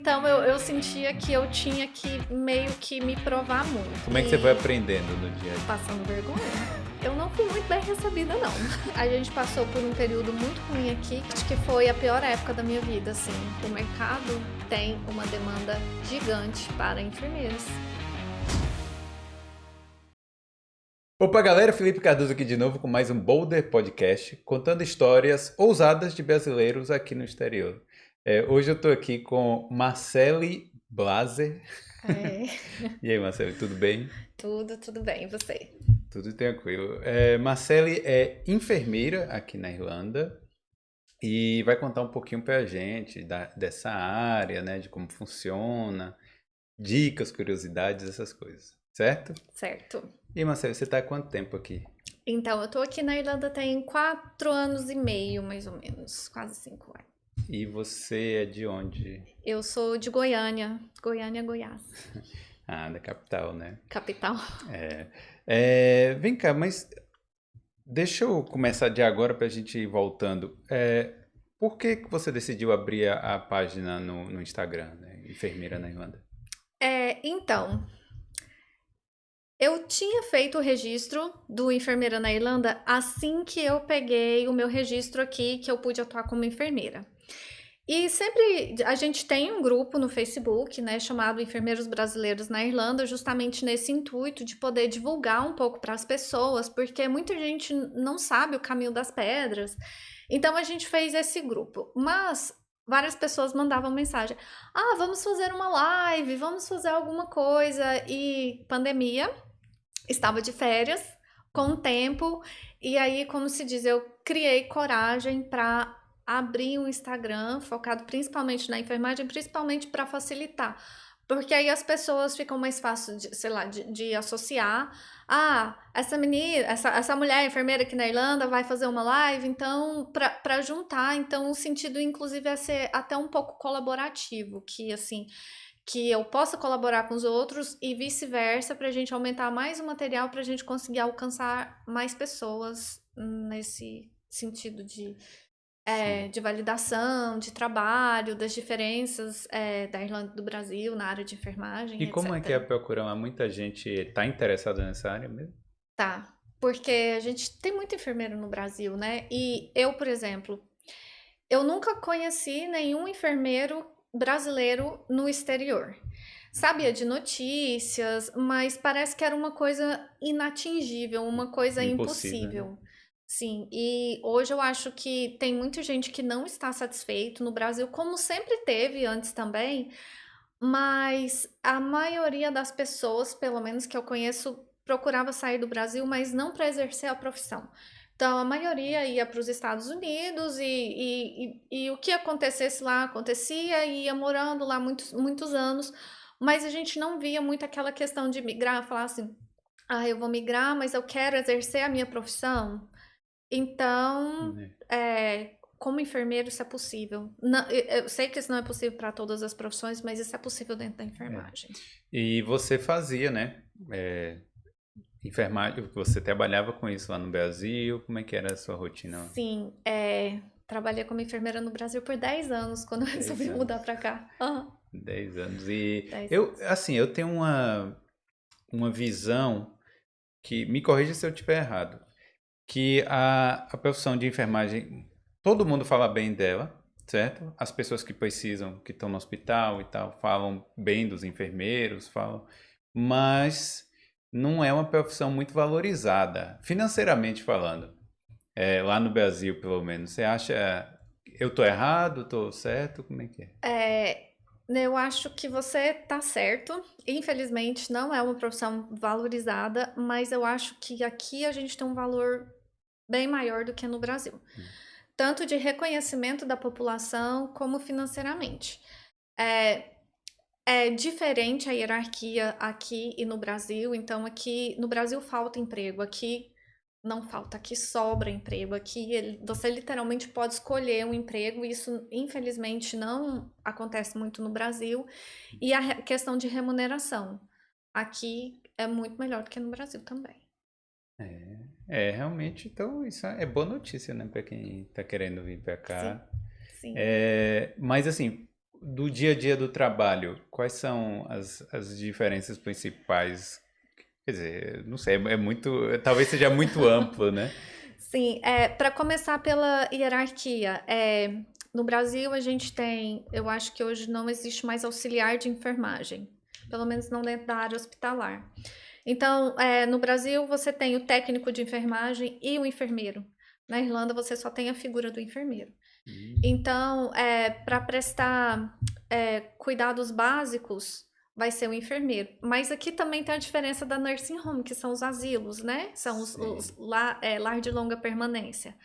Então eu sentia que eu tinha que meio que me provar muito. Como é que você foi aprendendo no dia a dia? Passando vergonha? Eu não fui muito bem recebida, não. A gente passou por um período muito ruim aqui, que foi a pior época da minha vida, assim. O mercado tem uma demanda gigante para enfermeiros. Opa, galera, Felipe Cardoso aqui de novo com mais um Boulder Podcast, contando histórias ousadas de brasileiros aqui no exterior. Hoje eu tô aqui com Marcele Blaser. É, E aí, Marcele, tudo bem? tudo bem, e você? Tudo tranquilo. Marcele é enfermeira aqui na Irlanda e vai contar um pouquinho pra gente dessa área, né, de como funciona, dicas, curiosidades, essas coisas, certo? Certo. E aí, Marcele, você tá há quanto tempo aqui? Então, eu tô aqui na Irlanda tem 4 anos e meio, mais ou menos, quase 5 anos. E você é de onde? Eu sou de Goiânia, Goiânia, Goiás, Ah, da capital, né? capital. Vem cá, mas deixa eu começar de agora para a gente ir voltando. Por que você decidiu abrir a página no Instagram, né? Enfermeira na Irlanda? Então, eu tinha feito o registro do enfermeira na Irlanda assim que eu peguei o meu registro aqui, que eu pude atuar como enfermeira. E sempre a gente tem um grupo no Facebook, né, chamado Enfermeiros Brasileiros na Irlanda, justamente nesse intuito de poder divulgar um pouco para as pessoas, porque muita gente não sabe o caminho das pedras. Então a gente fez esse grupo. Mas várias pessoas mandavam mensagem: "Ah, vamos fazer uma live, vamos fazer alguma coisa". E pandemia, estava de férias, com o tempo, e aí, como se diz, eu criei coragem para abrir um Instagram focado principalmente na enfermagem, principalmente para facilitar. Porque aí as pessoas ficam mais fácil de, sei lá, de associar. Ah, essa menina, essa mulher enfermeira aqui na Irlanda vai fazer uma live, então, para juntar. Então, o sentido, inclusive, é ser até um pouco colaborativo, que assim, que eu possa colaborar com os outros e vice-versa, para a gente aumentar mais o material, para a gente conseguir alcançar mais pessoas nesse sentido Sim. de validação, de trabalho, das diferenças da Irlanda e do Brasil na área de enfermagem, E como é que é a etc. procura? Há muita gente está interessada nessa área mesmo? Tá, porque a gente tem muito enfermeiro no Brasil, né? E eu, por exemplo, eu nunca conheci nenhum enfermeiro brasileiro no exterior. Sabia de notícias, mas parece que era uma coisa inatingível, uma coisa Impossível, né? impossível. Sim, e hoje eu acho que tem muita gente que não está satisfeito no Brasil, como sempre teve antes também, mas a maioria das pessoas, pelo menos que eu conheço, procurava sair do Brasil, mas não para exercer a profissão. Então, a maioria ia para os Estados Unidos e o que acontecesse lá acontecia e ia morando lá muitos, muitos anos, mas a gente não via muito aquela questão de migrar, falar assim: ah, eu vou migrar, mas eu quero exercer a minha profissão. Então, Né? como enfermeiro, isso é possível. Eu sei que isso não é possível para todas as profissões, mas isso é possível dentro da É. enfermagem. E você fazia, né? Enfermagem, você trabalhava com isso lá no Brasil? Como é que era a sua rotina lá? Sim, trabalhei como enfermeira no Brasil por 10 anos, quando eu 10 resolvi mudar anos. para cá. Aham, 10 anos. E 10 eu, anos. assim, eu tenho uma visão que, me corrija se eu estiver errado, que a profissão de enfermagem, todo mundo fala bem dela, certo? As pessoas que precisam, que estão no hospital e tal, falam bem dos enfermeiros, falam, mas não é uma profissão muito valorizada, financeiramente falando. Lá no Brasil, pelo menos. Você acha, eu tô errado, tô certo? Como é que é? É, eu acho que você tá certo. Infelizmente, não é uma profissão valorizada, mas eu acho que aqui a gente tem um valor bem maior do que no Brasil. Tanto de reconhecimento da população, como financeiramente. É, é diferente a hierarquia aqui e no Brasil, então aqui no Brasil falta emprego, aqui não falta, aqui sobra emprego, aqui você literalmente pode escolher um emprego, e isso infelizmente não acontece muito no Brasil, e a questão de remuneração, aqui é muito melhor do que no Brasil também. Realmente, então isso é boa notícia, né, para quem tá querendo vir para Sim, cá. sim. Mas assim, do dia a dia do trabalho, quais são as diferenças principais? Quer dizer, não sei, é muito, talvez seja muito amplo, né? Sim, para começar pela hierarquia, no Brasil a gente tem, eu acho que hoje não existe mais auxiliar de enfermagem, pelo menos não dentro da área hospitalar. Então, no Brasil você tem o técnico de enfermagem e o enfermeiro. Na Irlanda você só tem a figura do enfermeiro. Então, para prestar cuidados básicos, vai ser o enfermeiro. Mas aqui também tem a diferença da nursing home, que são os asilos, né? São os Sim. lar de longa permanência.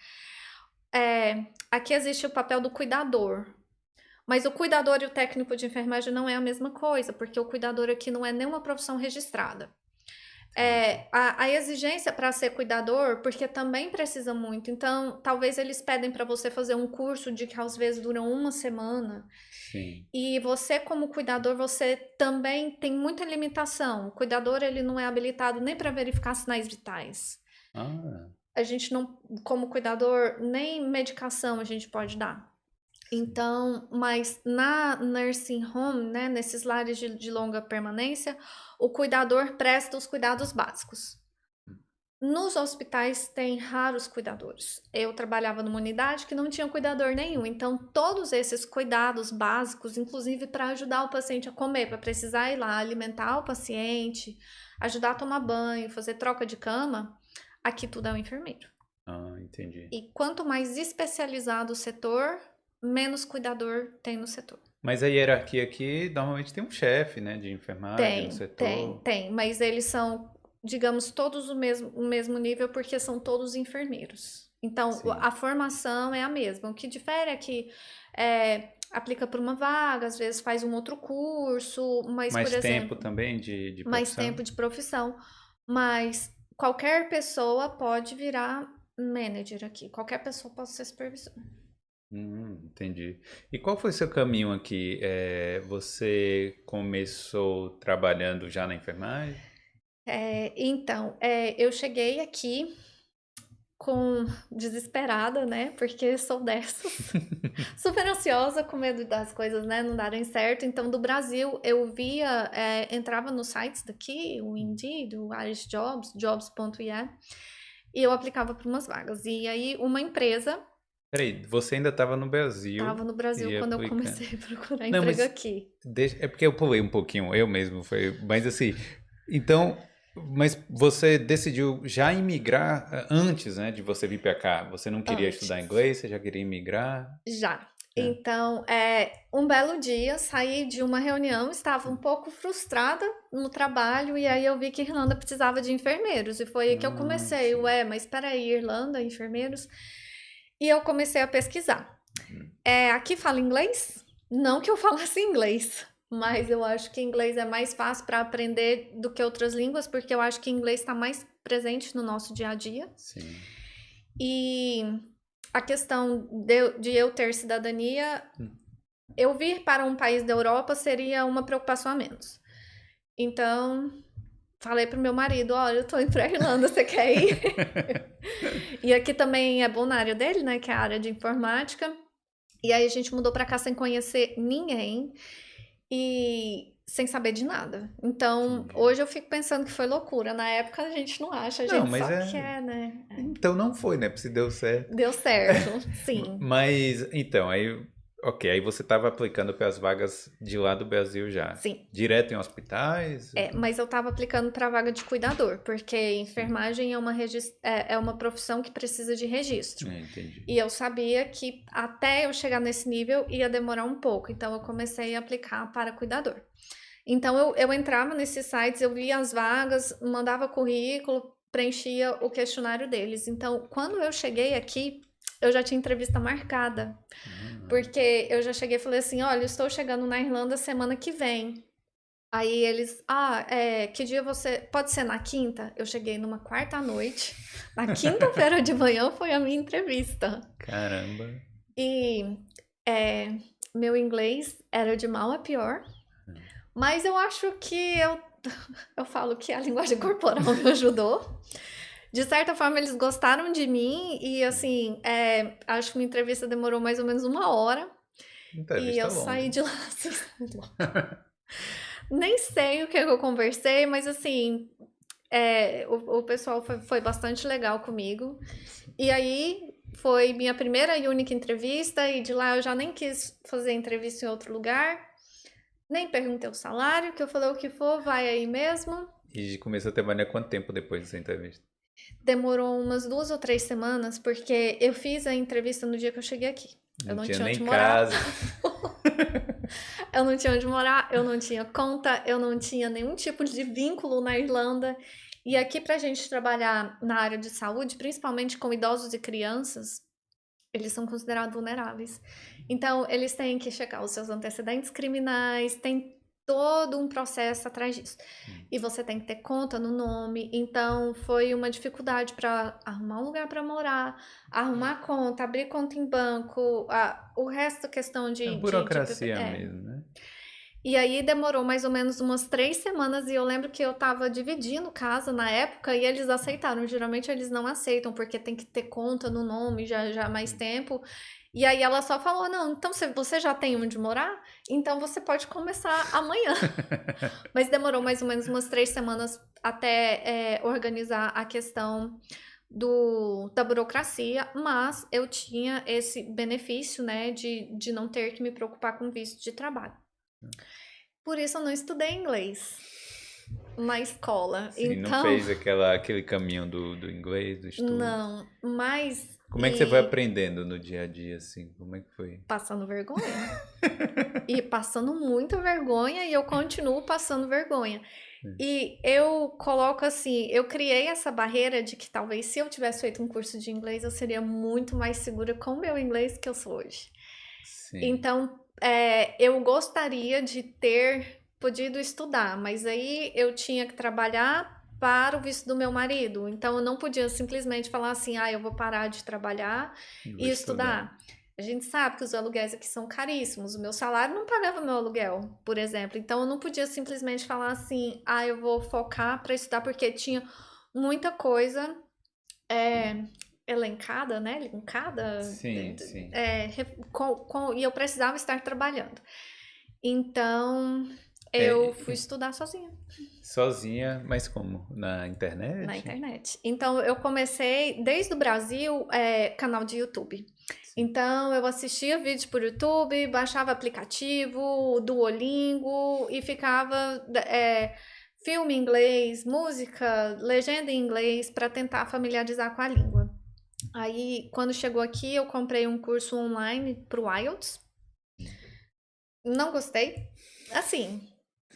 Aqui existe o papel do cuidador. Mas o cuidador e o técnico de enfermagem não é a mesma coisa, porque o cuidador aqui não é nenhuma profissão registrada. Entendi. A exigência para ser cuidador, porque também precisa muito. Então, talvez eles pedem para você fazer um curso de que às vezes dura uma semana. Sim. E você, como cuidador, você também tem muita limitação. O cuidador, ele não é habilitado nem para verificar sinais vitais. Ah, A gente não, como cuidador, nem medicação a gente pode dar. sim. Então, mas na nursing home, né, nesses lares de longa permanência, o cuidador presta os cuidados básicos. Nos hospitais tem raros cuidadores. Eu trabalhava numa unidade que não tinha cuidador nenhum, então todos esses cuidados básicos, inclusive para ajudar o paciente a comer, para precisar ir lá alimentar o paciente, ajudar a tomar banho, fazer troca de cama, aqui tudo é o enfermeiro. Ah, entendi. E quanto mais especializado o setor, menos cuidador tem no setor. Mas a hierarquia aqui normalmente tem um chefe, né, de enfermagem no setor. Tem, mas eles são, digamos, todos o mesmo nível porque são todos enfermeiros. Então, Sim. a formação é a mesma. O que difere é que aplica para uma vaga, às vezes faz um outro curso, mas, por Mais tempo exemplo, também de mais profissão? tempo de profissão. Mas qualquer pessoa pode virar manager aqui. Qualquer pessoa pode ser supervisor. Entendi. E qual foi seu caminho aqui? Você começou trabalhando já na enfermagem? Então, eu cheguei aqui com desesperada, né? Porque sou dessas. Super ansiosa, com medo das coisas, né, não darem certo. Então, do Brasil, eu via, entrava nos sites daqui, o Indeed, o Irish Jobs, jobs.ie, e eu aplicava para umas vagas. E aí, uma empresa Peraí, você ainda estava no Brasil estava no Brasil e quando eu aplicando. comecei a procurar Não, emprego mas aqui. é porque eu pulei um pouquinho, eu mesmo, foi, mas assim, então, mas você decidiu já imigrar antes, né, de você vir para cá? Você não queria estudar Antes. inglês, você já queria imigrar? Já. É. Então, um belo dia, saí de uma reunião, estava um pouco frustrada no trabalho, e aí eu vi que Irlanda precisava de enfermeiros. E foi aí que eu Ah, comecei, sim. mas espera aí, Irlanda, enfermeiros? E eu comecei a pesquisar. Uhum. Aqui fala inglês? Não que eu falasse inglês, mas eu acho que inglês é mais fácil para aprender do que outras línguas, porque eu acho que inglês está mais presente no nosso dia a dia. Sim. E a questão de eu ter cidadania, eu vir para um país da Europa seria uma preocupação a menos. Então, falei pro meu marido, olha, eu tô indo pra Irlanda, você quer ir? E aqui também é bom na área dele, né, que é a área de informática. E aí a gente mudou pra cá sem conhecer ninguém e sem saber de nada. Então, Entendi. hoje eu fico pensando que foi loucura. Na época a gente não acha, a Não, gente mas só é. quer, né? Então não foi, né? Se deu certo. Deu certo, sim. Mas, então, aí. Ok, aí você estava aplicando para as vagas de lá do Brasil já. Sim. Direto em hospitais? Mas eu tava aplicando para vaga de cuidador, porque Sim. enfermagem é uma profissão que precisa de registro. Entendi. E eu sabia que até eu chegar nesse nível ia demorar um pouco, então eu comecei a aplicar para cuidador. Então eu entrava nesses sites, eu via as vagas, mandava currículo, preenchia o questionário deles. Então, quando eu cheguei aqui, eu já tinha entrevista marcada, Ah, porque eu já cheguei e falei assim: olha, eu estou chegando na Irlanda semana que vem. Aí eles, que dia você. Pode ser na quinta? Eu cheguei numa quarta à noite. Na quinta-feira de manhã foi a minha entrevista. caramba. E é, meu inglês era de mal a pior. Mas eu acho que eu falo que a linguagem corporal me ajudou. De certa forma, eles gostaram de mim. E assim, acho que minha entrevista demorou mais ou menos uma hora. E Entrevista eu longa, saí hein? de lá assim, nem sei o que eu conversei, mas assim, o pessoal foi bastante legal comigo. E aí foi minha primeira e única entrevista, e de lá eu já nem quis fazer entrevista em outro lugar, nem perguntei o salário, que eu falei o que for, vai aí mesmo. E começou a trabalhar quanto tempo depois dessa entrevista? Demorou umas 2 ou 3 semanas, porque eu fiz a entrevista no dia que eu cheguei aqui. Eu Não não tinha tinha nem onde morar, casa. eu não tinha onde morar, eu não tinha conta, eu não tinha nenhum tipo de vínculo na Irlanda. E aqui, pra gente trabalhar na área de saúde, principalmente com idosos e crianças, eles são considerados vulneráveis. Então, eles têm que checar os seus antecedentes criminais, tem todo um processo atrás disso. Hum. E você tem que ter conta no nome. Então, foi uma dificuldade para arrumar um lugar para morar, arrumar conta, abrir conta em banco, o resto questão É a de burocracia é. mesmo, né? E aí demorou mais ou menos umas 3 semanas e eu lembro que eu tava dividindo casa na época e eles aceitaram. Geralmente eles não aceitam porque tem que ter conta no nome já há mais tempo. E aí ela só falou: não, então se você já tem onde morar, então você pode começar amanhã. Mas demorou mais ou menos umas 3 semanas até organizar a questão da burocracia, mas eu tinha esse benefício, né, de não ter que me preocupar com visto de trabalho. Por isso eu não estudei inglês na escola. Sim, não Então, fez aquele caminho do inglês, do estudo. não, mas Como é que você foi aprendendo no dia a dia, assim? Como é que foi? passando vergonha. E passando muita vergonha e eu continuo passando vergonha. E eu coloco assim, eu criei essa barreira de que talvez se eu tivesse feito um curso de inglês, eu seria muito mais segura com o meu inglês que eu sou hoje. Sim. Então, eu gostaria de ter podido estudar, mas aí eu tinha que trabalhar para o visto do meu marido. Então, eu não podia simplesmente falar assim, eu vou parar de trabalhar Vou e estudar. estudar. A gente sabe que os aluguéis aqui são caríssimos. O meu salário não pagava meu aluguel, por exemplo. Então, eu não podia simplesmente falar assim, eu vou focar para estudar, porque tinha muita coisa é, elencada, né? Linkada, Sim, sim. e eu precisava estar trabalhando. Então, eu É, fui estudar sozinha sozinha, mas como? Na na internet? internet. Então, eu comecei desde o Brasil, canal de YouTube. Sim. Então, eu assistia vídeos por YouTube, baixava aplicativo, Duolingo e ficava filme em inglês, música, legenda em inglês para tentar familiarizar com a língua. Aí, quando chegou aqui, eu comprei um curso online pro IELTS. Não gostei. Assim,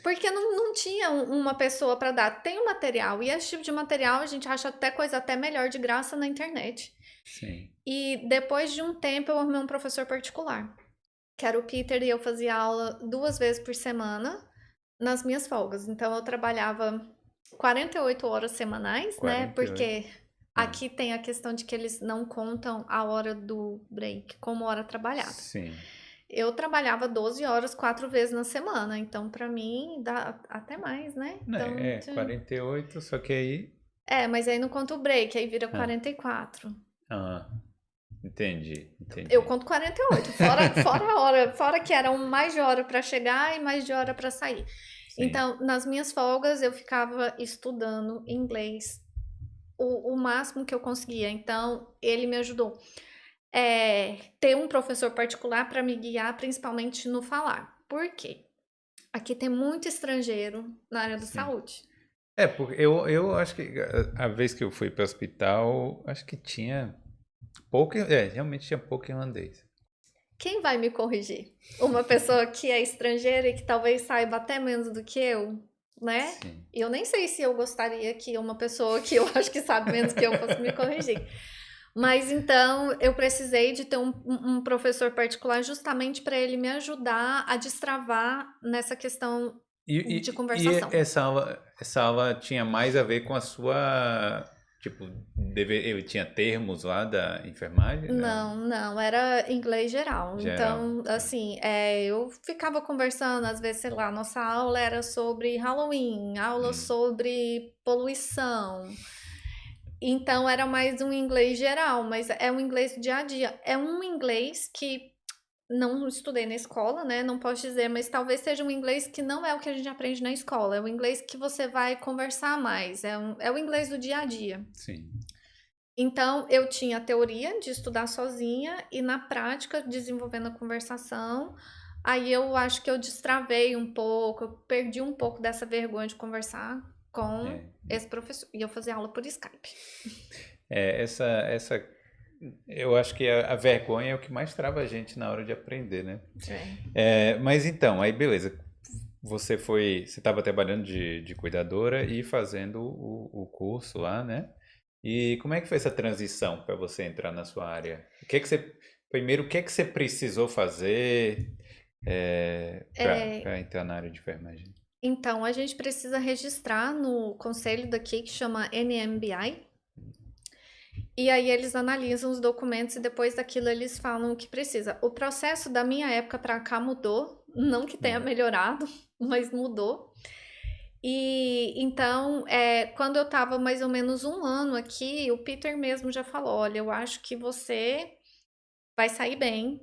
porque não tinha uma pessoa para dar. Tem o material, e esse tipo de material a gente acha até coisa até melhor de graça na internet. Sim. E depois de um tempo, eu arrumei um professor particular, que era o Peter, e eu fazia aula 2 vezes por semana nas minhas folgas. Então, eu trabalhava 48 horas semanais, né? 48. Porque Ah, aqui tem a questão de que eles não contam a hora do break como hora trabalhada. sim. Eu trabalhava 12 horas 4 vezes na semana, então pra mim dá até mais, né? Né, Então, 48, só que aí. mas aí não conta o break, aí vira Ah, 44. ah, entendi, Eu entendi. conto 48, fora a hora, fora que era mais de hora pra chegar e mais de hora pra sair. Sim. Então, nas minhas folgas eu ficava estudando inglês o máximo que eu conseguia. Então, ele me ajudou. Ter um professor particular para me guiar, principalmente no falar. Por quê? Aqui tem muito estrangeiro na área da Sim. saúde. É, porque eu acho que a vez que eu fui para o hospital, acho que tinha pouco, realmente tinha pouco irlandês. Quem vai me corrigir? Uma pessoa que é estrangeira e que talvez saiba até menos do que eu, né? Sim. E eu nem sei se eu gostaria que uma pessoa que eu acho que sabe menos que eu fosse me corrigir. Mas então eu precisei de ter um professor particular justamente para ele me ajudar a destravar nessa questão de E conversação. essa aula tinha mais a ver com a sua, tipo, ele tinha termos lá da enfermagem, né? Não, não, era inglês geral. Geral. Então, Ah, assim, eu ficava conversando, às vezes, sei lá, nossa aula era sobre Halloween, aula hum, sobre poluição. Então, era mais um inglês geral, mas é um inglês do dia a dia. É um inglês que não estudei na escola, né? Não posso dizer, mas talvez seja um inglês que não é o que a gente aprende na escola. É o inglês que você vai conversar mais. É o inglês do dia a dia. Sim. Então, eu tinha a teoria de estudar sozinha e na prática, desenvolvendo a conversação. Aí eu acho que eu destravei um pouco, eu perdi um pouco dessa vergonha de conversar com É. esse professor. E eu fazia aula por Skype. Essa, eu acho que a vergonha é o que mais trava a gente na hora de aprender, né? É. Mas então, aí beleza. Você estava trabalhando de cuidadora e fazendo o curso lá, né? E como é que foi essa transição para você entrar na sua área? Primeiro, o que é que você precisou fazer É, para entrar na área de enfermagem? então, a gente precisa registrar no conselho daqui que chama NMBI. E aí eles analisam os documentos e depois daquilo eles falam o que precisa. O processo da minha época para cá mudou, não que tenha melhorado, mas mudou. E então, quando eu estava mais ou menos um ano aqui, o Peter mesmo já falou: olha, eu acho que você vai sair bem,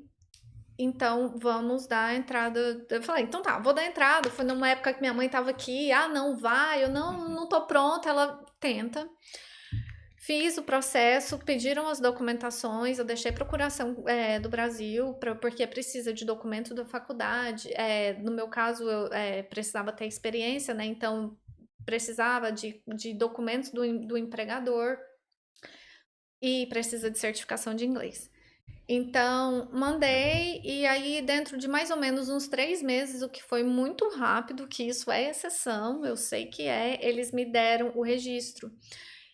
então vamos dar a entrada. Eu falei: então tá, vou dar a entrada. Foi numa época que minha mãe estava aqui: ah, não vai, eu não tô pronta. Ela tenta. Fiz o processo, pediram as documentações, eu deixei procuração do Brasil, porque precisa de documento da faculdade. No meu caso, eu precisava ter experiência, né? Então, precisava de documentos do empregador e precisa de certificação de inglês. Então, mandei, e aí, dentro de mais ou menos uns 3 meses, o que foi muito rápido, que isso é exceção, eu sei que eles me deram o registro.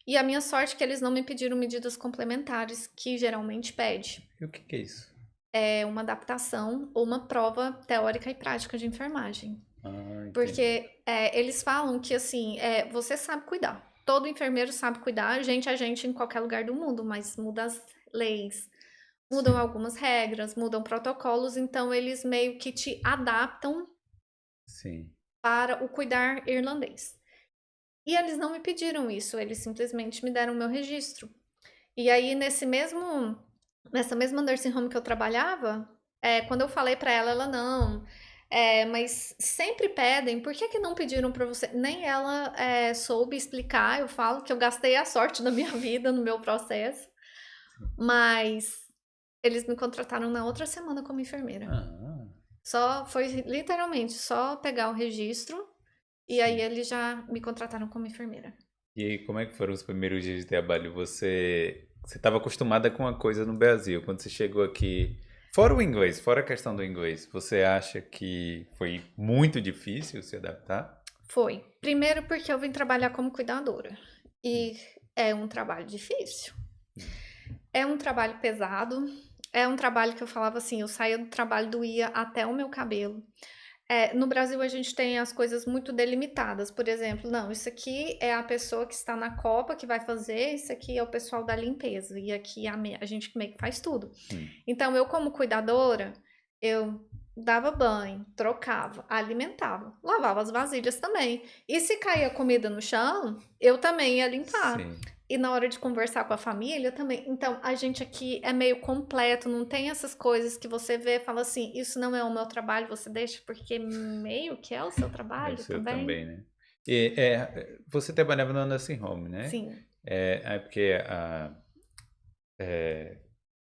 E a minha sorte é que eles não me pediram medidas complementares, que geralmente pede. E o que é isso? É uma adaptação ou uma prova teórica e prática de enfermagem. Ah, entendi. Porque eles falam que, assim, você sabe cuidar. Todo enfermeiro sabe cuidar, gente é gente em qualquer lugar do mundo, mas muda as leis, mudam Sim, algumas regras, mudam protocolos, então eles meio que te adaptam sim. para o cuidar irlandês. E eles não me pediram isso, eles simplesmente me deram o meu registro. E aí, nessa mesma nursing home que eu trabalhava, quando eu falei pra ela, ela não. Mas sempre pedem, por que que não pediram pra você? Nem ela soube explicar. Eu falo que eu gastei a sorte da minha vida no meu processo, mas eles me contrataram na outra semana como enfermeira. Ah, Só foi literalmente só pegar o registro e aí sim. eles já me contrataram como enfermeira. E aí, como é que foram os primeiros dias de trabalho? Você estava acostumada com uma coisa no Brasil, quando você chegou aqui, fora o inglês, fora a questão do inglês, você acha que foi muito difícil se adaptar? Foi. Primeiro porque eu vim trabalhar como cuidadora. E é um trabalho difícil. Hum, É um trabalho pesado. É um trabalho que eu falava assim, eu saía do trabalho, doía até o meu cabelo. No Brasil a gente tem as coisas muito delimitadas. Por exemplo, não, isso aqui é a pessoa que está na copa que vai fazer, isso aqui é o pessoal da limpeza. E aqui a gente meio que faz tudo. hum. Então, eu como cuidadora, eu dava banho, trocava, alimentava, lavava as vasilhas também. E se caía comida no chão, eu também ia limpar. Sim, E na hora de conversar com a família também. Então, a gente aqui é meio completo, não tem essas coisas que você vê e fala assim: isso não é o meu trabalho, você deixa porque meio que é o seu é o trabalho seu também. também, né? Você trabalhava na nursing home, né? Sim, Porque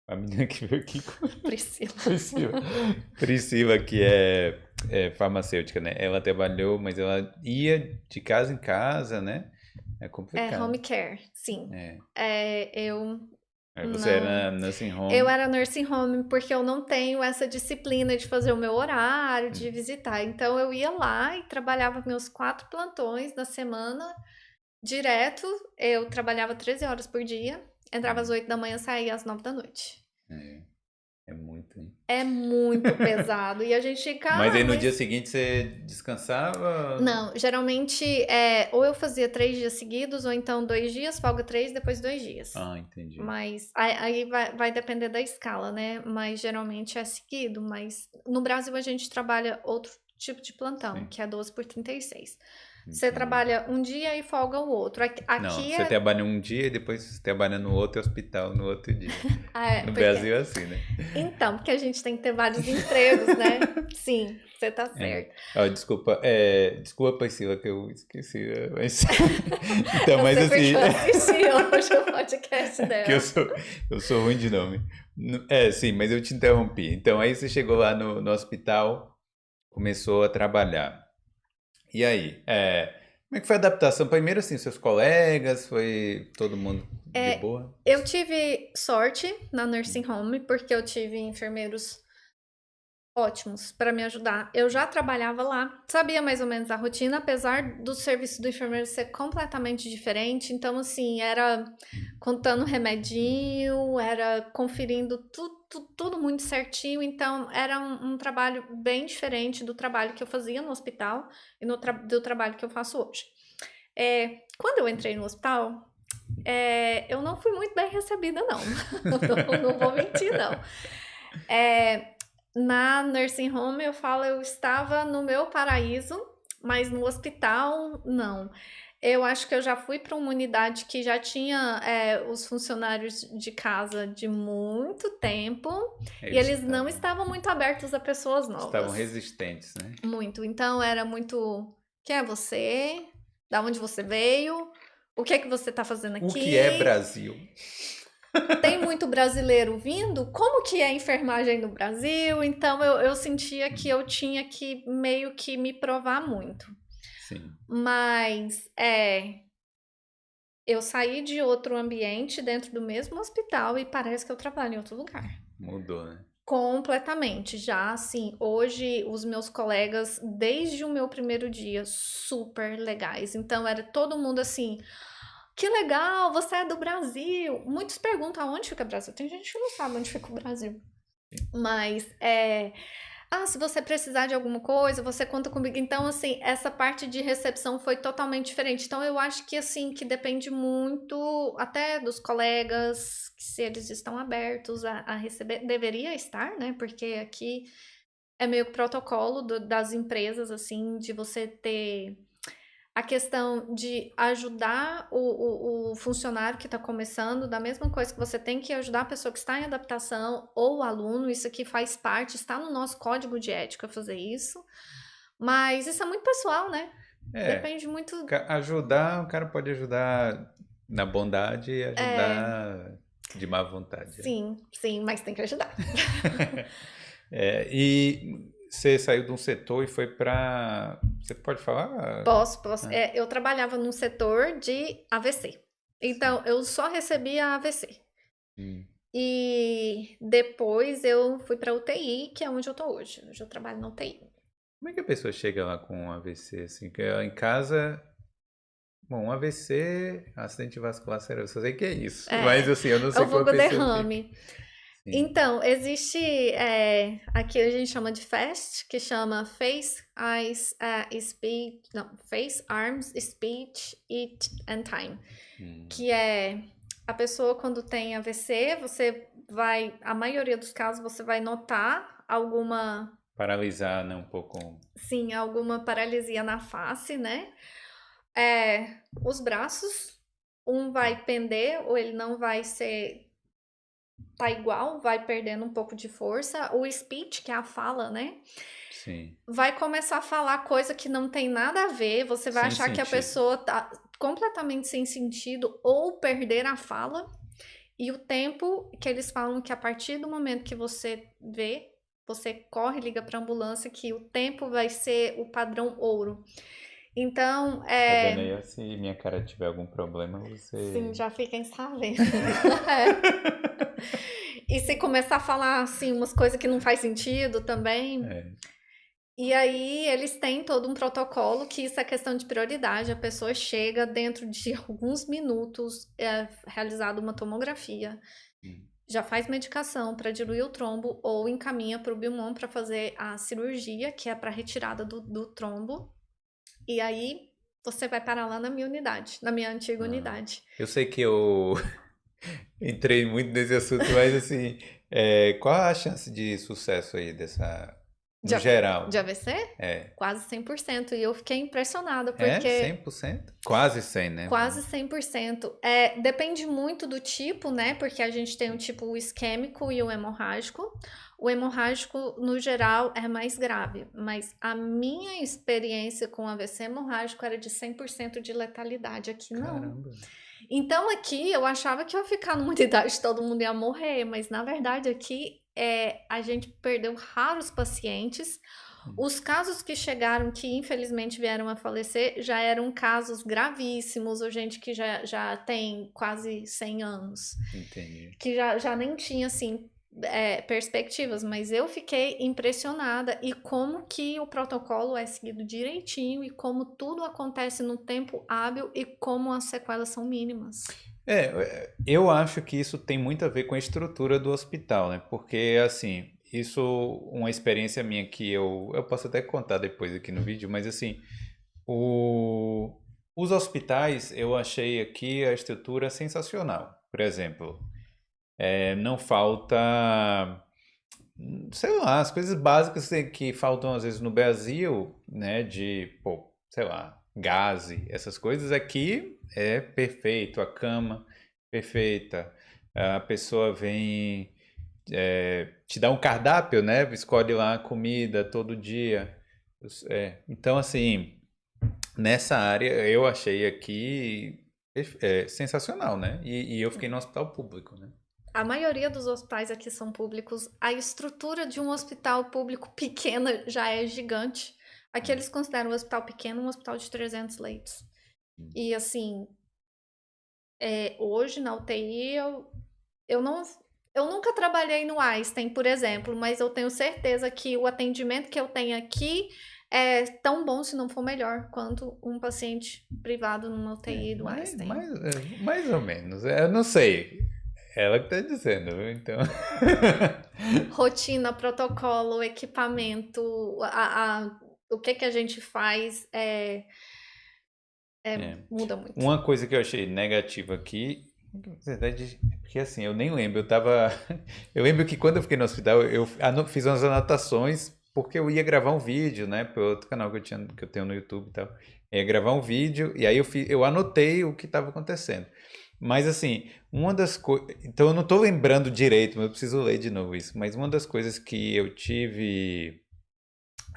a menina que veio aqui Priscila. Priscila. Priscila, que é farmacêutica, né? Ela trabalhou, mas ela ia de casa em casa, né? É É home complicado. care, sim. É. Eu Aí você não. era nursing Eu home. era nursing home porque eu não tenho essa disciplina de fazer o meu horário, de Hum, visitar. Então eu ia lá e trabalhava meus 4 plantões na semana, direto. Eu trabalhava 13 horas por dia, entrava às hum. 8 da manhã, saía às 9 da noite. É, é muito, hein? É muito pesado. E a gente fica, Mas aí no dia mas. seguinte você descansava? Não, geralmente ou eu fazia 3 dias seguidos, ou então 2 dias, folga 3, depois 2 dias. Ah, entendi. Mas aí vai depender da escala, né? Mas geralmente é seguido. Mas no Brasil a gente trabalha outro tipo de plantão, Sim. que é 12 por 36. Você Entendi. trabalha um dia e folga o outro. Não, Aqui você é, trabalha um dia e depois você trabalha no outro hospital no outro dia. No porque Brasil é assim, né? então, porque a gente tem que ter vários empregos, né? Sim, você tá É. certo. Ó, desculpa, desculpa, Priscila, que eu esqueci, mas... Então, Eu mas sei porque assim, eu assisti hoje o podcast que eu dela. sou, eu sou ruim de nome. É, sim, mas eu te interrompi. Então, aí você chegou lá no hospital, começou a trabalhar. E aí, como é que foi a adaptação? Primeiro, assim, seus colegas, foi todo mundo de É, boa? eu tive sorte na nursing home, porque eu tive enfermeiros ótimos para me ajudar. Eu já trabalhava lá, sabia mais ou menos a rotina, apesar do serviço do enfermeiro ser completamente diferente. Então, assim, era contando remedinho, era conferindo tudo muito certinho. Então, era um trabalho bem diferente do trabalho que eu fazia no hospital e do trabalho que eu faço hoje. Quando eu entrei no hospital, eu não fui muito bem recebida, não. Não vou mentir, não. É, na nursing home, eu falo, eu estava no meu paraíso, mas no hospital, não. Eu acho que eu já fui para uma unidade que já tinha os funcionários de casa de muito tempo e Eles eles não estavam muito abertos a pessoas estavam novas. resistentes, né? Muito. Então era muito. Quem é você? Da onde você veio? O que é que você está fazendo O que é aqui? Brasil? Tem muito brasileiro vindo? Como que é a enfermagem no Brasil? Então eu sentia que eu tinha que meio que me provar muito. Sim, Mas eu saí de outro ambiente dentro do mesmo hospital e parece que eu trabalho em outro lugar. mudou, né? Completamente. Já assim, hoje os meus colegas, desde o meu primeiro dia, super legais. Então era todo mundo assim. Que legal, você é do Brasil. Muitos perguntam aonde fica o Brasil. Tem gente que não sabe onde fica o Brasil. Mas se você precisar de alguma coisa, você conta comigo. Então, assim, essa parte de recepção foi totalmente diferente. Então, eu acho que assim, que depende muito até dos colegas, se eles estão abertos a receber. Deveria estar, né? Porque aqui é meio que protocolo das empresas, assim, de você ter a questão de ajudar o funcionário que está começando, da mesma coisa que você tem que ajudar a pessoa que está em adaptação ou o aluno, isso aqui faz parte, está no nosso código de ética fazer isso. Mas isso é muito pessoal, né? É, Depende muito. ajudar, o cara pode ajudar na bondade e É, ajudar de má vontade. Né? sim, sim, mas tem que ajudar. E você saiu de um setor e foi para. Você pode falar? Posso. Ah, Eu trabalhava num setor de AVC. sim. Então, eu só recebia AVC. Hum. E depois eu fui para UTI, que é onde eu tô hoje. Hoje eu trabalho na UTI. Como é que a pessoa chega lá com um AVC assim? Que em casa, bom, um AVC, acidente vascular cerebral, eu sei que é isso. Mas É, assim, eu não é o sei como a vulgo pessoa fica. derrame. Sim. Então, existe, aqui a gente chama de FAST, que chama Face, Eyes, Speech, não, Face, Arms, Speech and Time, Hum. que é a pessoa quando tem AVC, você vai, a maioria dos casos você vai notar alguma, Paralisar, né, um pouco. sim, alguma paralisia na face, né? Os braços, um vai pender ou ele não vai ser tá igual, vai perdendo um pouco de força. O speech, que é a fala, né? Sim. Vai começar a falar coisa que não tem nada a ver, você vai Sem achar que a sentido. pessoa tá completamente sem sentido ou perder a fala. E o tempo que eles falam que a partir do momento que você vê, você corre, liga para ambulância, que o tempo vai ser o padrão ouro. Então, Tá vendo aí? Se minha cara tiver algum problema, sim, você. já fiquem sabendo. É. E se começar a falar assim umas coisas que não faz sentido também. É. E aí eles têm todo um protocolo que isso é questão de prioridade. A pessoa chega dentro de alguns minutos, é realizada uma tomografia, Hum. já faz medicação para diluir o trombo ou encaminha para o Bilmon para fazer a cirurgia, que é para retirada do trombo. E aí você vai parar lá na minha unidade, na minha antiga Ah. unidade. Eu sei que eu entrei muito nesse assunto, mas assim, qual a chance de sucesso aí dessa De, no geral. de AVC? É. Quase 100%. E eu fiquei impressionada, É, porque 100%? Quase 100, né? quase 100%. Depende muito do tipo, né? Porque a gente tem o tipo isquêmico e o hemorrágico. O hemorrágico, no geral, é mais grave. Mas a minha experiência com AVC hemorrágico era de 100% de letalidade. Aqui não. Caramba. Então aqui eu achava que eu ia ficar numa idade todo mundo ia morrer. Mas na verdade aqui a gente perdeu raros pacientes. Os casos que chegaram, que infelizmente vieram a falecer, já eram casos gravíssimos, ou gente que já tem quase 100 anos. Entendi. Que já nem tinha, assim, perspectivas, mas eu fiquei impressionada e como que o protocolo é seguido direitinho e como tudo acontece no tempo hábil e como as sequelas são mínimas. Eu acho que isso tem muito a ver com a estrutura do hospital, né? Porque, assim, isso, uma experiência minha que eu posso até contar depois aqui no vídeo, mas assim, os hospitais, eu achei aqui a estrutura sensacional. Por exemplo, não falta, sei lá, as coisas básicas que faltam às vezes no Brasil, né? De, pô, sei lá, gás, essas coisas aqui é perfeito, a cama perfeita, a pessoa vem te dá um cardápio, né? Escolhe lá a comida todo dia. Então, assim, nessa área eu achei aqui sensacional, né? E eu fiquei no hospital público, né? A maioria dos hospitais aqui são públicos. A estrutura de um hospital público pequena já é gigante. Aqui eles consideram um hospital pequeno um hospital de 300 leitos. E assim, hoje na UTI eu não. Eu nunca trabalhei no Einstein, por exemplo, mas eu tenho certeza que o atendimento que eu tenho aqui é tão bom, se não for melhor, quanto um paciente privado numa UTI do Einstein. Mais ou menos. Eu não sei. Ela que tá dizendo, viu? Então. Rotina, protocolo, equipamento, o que a gente faz muda muito. Uma coisa que eu achei negativa aqui, na verdade, porque assim, eu nem lembro, eu tava. Eu lembro que quando eu fiquei no hospital, eu fiz umas anotações, porque eu ia gravar um vídeo, né, para outro canal que eu tenho no YouTube e tal. Eu ia gravar um vídeo, e aí eu anotei o que estava acontecendo. Mas assim, uma das coisas. Então eu não estou lembrando direito, mas eu preciso ler de novo isso. Mas uma das coisas que eu tive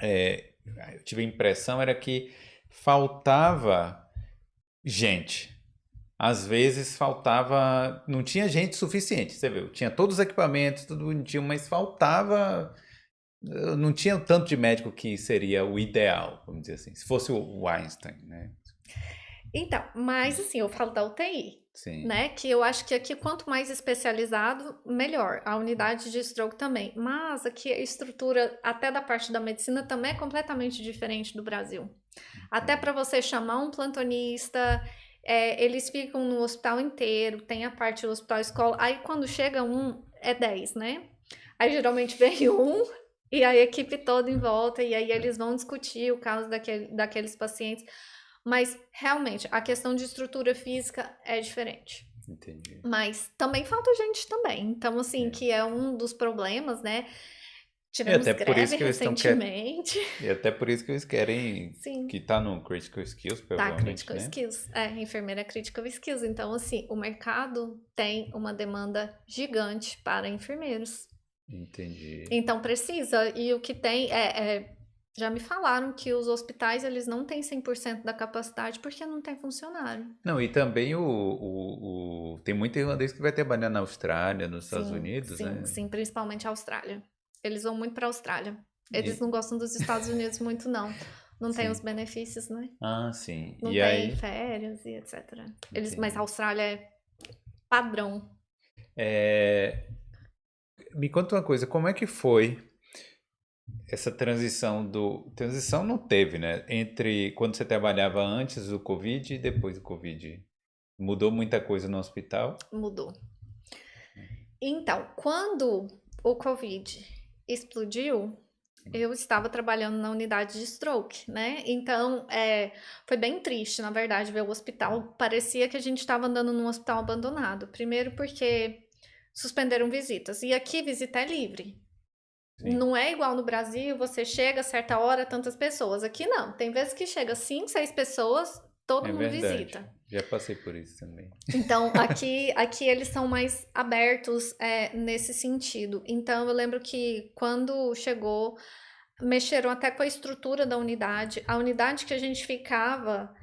a impressão era que faltava gente. Às vezes faltava, não tinha gente suficiente, você viu? Tinha todos os equipamentos, tudo bonitinho, mas faltava, não tinha o tanto de médico que seria o ideal, vamos dizer assim, se fosse o Einstein, né? Então, mas assim, eu falo da UTI, Sim. né? Que eu acho que aqui quanto mais especializado, melhor. A unidade de stroke também. Mas aqui a estrutura, até da parte da medicina, também é completamente diferente do Brasil. Até para você chamar um plantonista, eles ficam no hospital inteiro, tem a parte do hospital escola. Aí quando chega um, é 10, né? Aí geralmente vem um e a equipe toda em volta, e aí eles vão discutir o caso daqueles pacientes. Mas realmente a questão de estrutura física é diferente. Entendi. Mas também falta gente também. Então, assim, que é um dos problemas, né? Tivemos até por isso greve que eles estão querendo. recentemente. E até por isso que eles querem Sim. que tá no Critical Skills, Tá, provavelmente, Critical né? Skills. Enfermeira Critical Skills. Então, assim, o mercado tem uma demanda gigante para enfermeiros. Entendi. Então, precisa. E o que tem já me falaram que os hospitais, eles não têm 100% da capacidade porque não tem funcionário. Não, e também tem muito irlandês que vai trabalhar na Austrália, nos Estados Sim, Unidos, sim, né? sim, principalmente a Austrália. Eles vão muito para a Austrália. Eles E- não gostam dos Estados Unidos muito, não. Não tem Sim. os benefícios, né? Ah, sim. Não E tem aí, férias e etc. Mas entendi. a Austrália é padrão. Me conta uma coisa, como é que foi essa transição do... Transição não teve, né? Entre quando você trabalhava antes do Covid e depois do Covid. Mudou muita coisa no hospital? Mudou. Então, quando o Covid explodiu, eu estava trabalhando na unidade de stroke, né? Então, foi bem triste, na verdade, ver o hospital. Parecia que a gente estava andando num hospital abandonado. Primeiro porque suspenderam visitas. E aqui visita é livre. Sim, Não é igual no Brasil, você chega a certa hora, tantas pessoas. Aqui não, tem vezes que chega 5, 6 pessoas, todo é mundo verdade. visita. Já passei por isso também. Então, aqui eles são mais abertos nesse sentido. Então, eu lembro que quando chegou, mexeram até com a estrutura da unidade. A unidade que a gente ficava,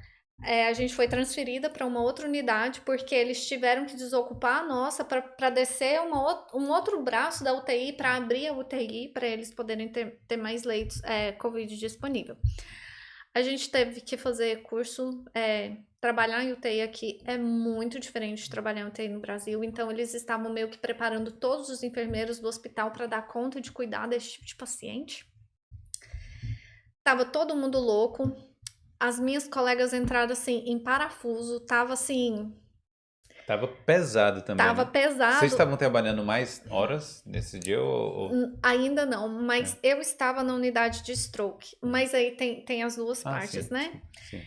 a gente foi transferida para uma outra unidade, porque eles tiveram que desocupar a nossa para descer um outro braço da UTI, para abrir a UTI, para eles poderem ter mais leitos Covid disponível. A gente teve que fazer curso, trabalhar em UTI aqui é muito diferente de trabalhar em UTI no Brasil, então eles estavam meio que preparando todos os enfermeiros do hospital para dar conta de cuidar desse tipo de paciente. Tava todo mundo louco, as minhas colegas entraram assim em parafuso, tava assim, Tava pesado também, tava né? Vocês pesado. estavam trabalhando mais horas nesse dia Ainda não, é. mas eu estava na unidade de stroke. Hum. Mas aí tem as duas Ah, partes, sim, né? sim.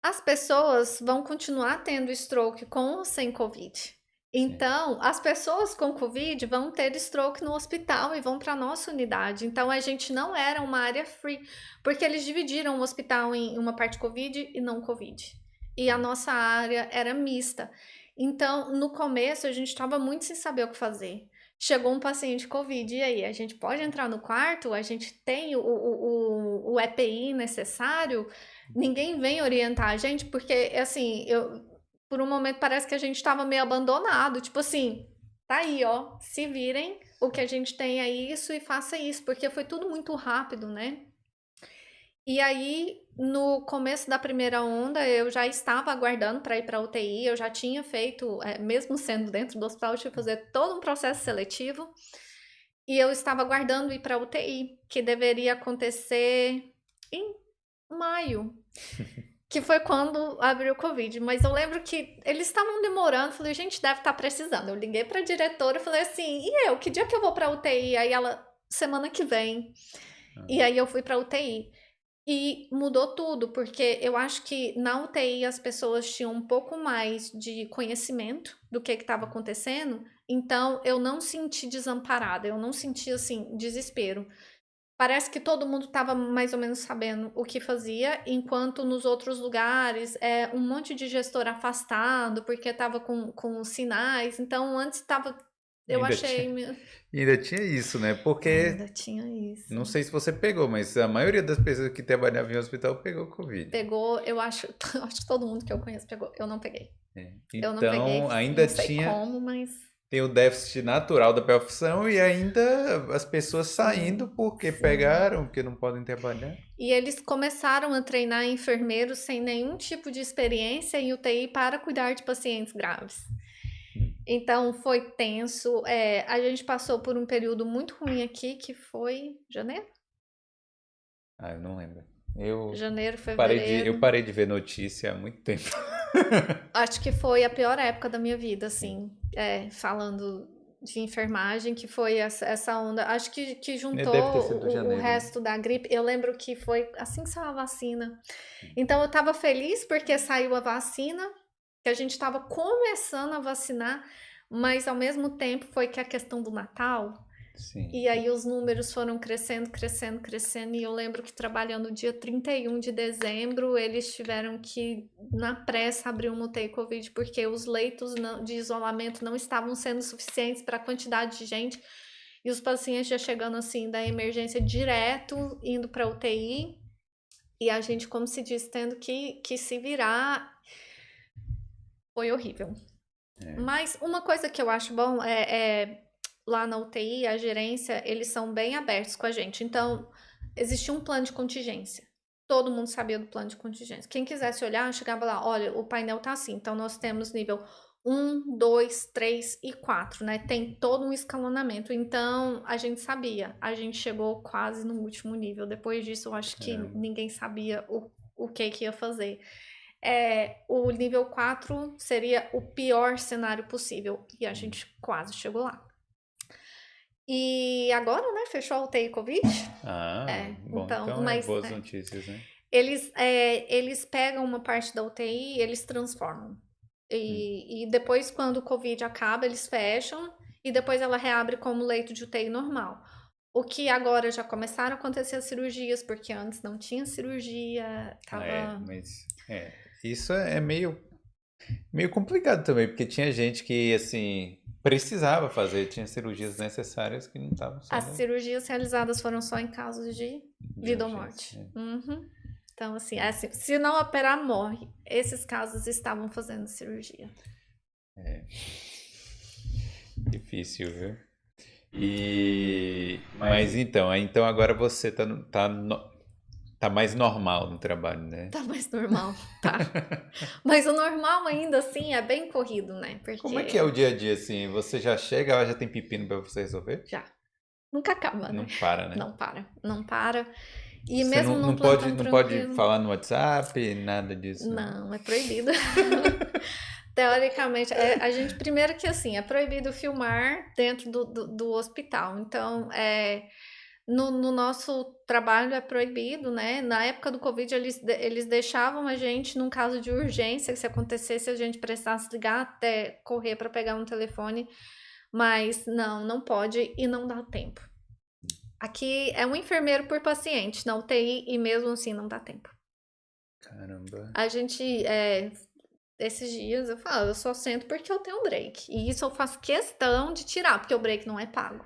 As pessoas vão continuar tendo stroke com ou sem Covid. Sim. Então, as pessoas com Covid vão ter stroke no hospital e vão para a nossa unidade. Então, a gente não era uma área free, porque eles dividiram o hospital em uma parte Covid e não Covid. E a nossa área era mista. Então, no começo, a gente estava muito sem saber o que fazer. Chegou um paciente Covid, e aí? A gente pode entrar no quarto? A gente tem o EPI necessário? Ninguém vem orientar a gente, porque, assim, por um momento parece que a gente estava meio abandonado, tipo assim, tá aí, ó, se virem, o que a gente tem é isso e faça isso, porque foi tudo muito rápido, né? E aí, no começo da primeira onda, eu já estava aguardando para ir para UTI, eu já tinha feito, mesmo sendo dentro do hospital, eu tive que fazer todo um processo seletivo, e eu estava aguardando ir para UTI, que deveria acontecer em maio, que foi quando abriu o Covid. Mas eu lembro que eles estavam demorando. Falei, gente, deve estar precisando. Eu liguei pra diretora e falei assim: e eu? Que dia que eu vou pra UTI? Aí ela, semana que vem. E Ah, aí eu fui pra UTI. E mudou tudo, porque eu acho que na UTI as pessoas tinham um pouco mais de conhecimento do que estava acontecendo. Então eu não senti desamparada, eu não senti assim desespero. Parece que todo mundo estava mais ou menos sabendo o que fazia, enquanto nos outros lugares um monte de gestor afastado, porque estava com sinais. Então, antes estava. Eu ainda achei. tinha, ainda tinha isso, né? Porque Ainda tinha isso. não sei se você pegou, mas a maioria das pessoas que trabalhavam em hospital pegou Covid. Pegou, eu acho, acho que todo mundo que eu conheço pegou. Eu não peguei. É. Eu não peguei, Então, ainda não sei tinha como, mas tem o déficit natural da profissão e ainda as pessoas saindo sim, porque sim. pegaram, porque não podem trabalhar. E eles começaram a treinar enfermeiros sem nenhum tipo de experiência em UTI para cuidar de pacientes graves. Então foi tenso. A gente passou por um período muito ruim aqui, que foi janeiro? Ah, eu não lembro. Eu Janeiro, eu fevereiro. parei de ver notícia há muito tempo. Acho que foi a pior época da minha vida, Sim. assim, falando de enfermagem, que foi essa onda. Acho que Deve ter juntou sido o janeiro, né? resto da gripe. Eu lembro que foi assim que saiu a vacina. Então eu tava feliz porque saiu a vacina, que a gente estava começando a vacinar, mas ao mesmo tempo foi que a questão do Natal. Sim. E aí os números foram crescendo, crescendo, crescendo. E eu lembro que trabalhando dia 31 de dezembro, eles tiveram que, na pressa, abrir uma UTI Covid, porque os leitos de isolamento não estavam sendo suficientes para a quantidade de gente. E os pacientes já chegando assim da emergência direto, indo para UTI. E a gente, como se diz, tendo que se virar. Foi horrível. É. Mas uma coisa que eu acho bom lá na UTI, a gerência, eles são bem abertos com a gente. Então, existia um plano de contingência. Todo mundo sabia do plano de contingência. Quem quisesse olhar, chegava lá, olha, o painel tá assim. Então, nós temos nível 1, 2, 3 e 4, né? Tem todo um escalonamento. Então, a gente sabia. A gente chegou quase no último nível. Depois disso, eu acho que Caramba. ninguém sabia o que ia fazer. O nível 4 seria o pior cenário possível. E a gente quase chegou lá. E agora, né, fechou a UTI Covid. Ah, bom, Então, então é mas boas notícias, né? eles pegam uma parte da UTI e eles transformam. Hum. E depois, quando o Covid acaba, eles fecham e depois ela reabre como leito de UTI normal. O que agora já começaram a acontecer as cirurgias, porque antes não tinha cirurgia, tava. Mas isso é meio complicado também, porque tinha gente que, assim, precisava fazer, tinha cirurgias necessárias que não estavam As sendo cirurgias realizadas foram só em casos de de vida ou urgência. morte. Uhum. Então, assim, se não operar, morre. Esses casos estavam fazendo cirurgia. Difícil, viu? Mas então agora você tá mais normal no trabalho, né? Tá mais normal, tá? Mas o normal ainda assim é bem corrido, né? Como é que é Porque o dia a dia, assim? Você já chega, ela já tem pepino pra você resolver? já nunca acaba, né? Não para, né? Não para, não para. E Você mesmo não, num não pode, plantão não pode tranquilo, falar no WhatsApp, nada disso, né? não, é proibido. Teoricamente, a gente, primeiro que assim, é proibido filmar dentro do hospital. Então, no nosso trabalho é proibido, né? Na época do Covid, eles deixavam a gente, num caso de urgência, se acontecesse, a gente precisasse ligar até correr para pegar um telefone. Mas não pode e não dá tempo. Aqui é um enfermeiro por paciente na UTI e mesmo assim não dá tempo. Caramba. A gente, esses dias eu falo, eu só sento porque eu tenho break. E isso eu faço questão de tirar, porque o break não é pago.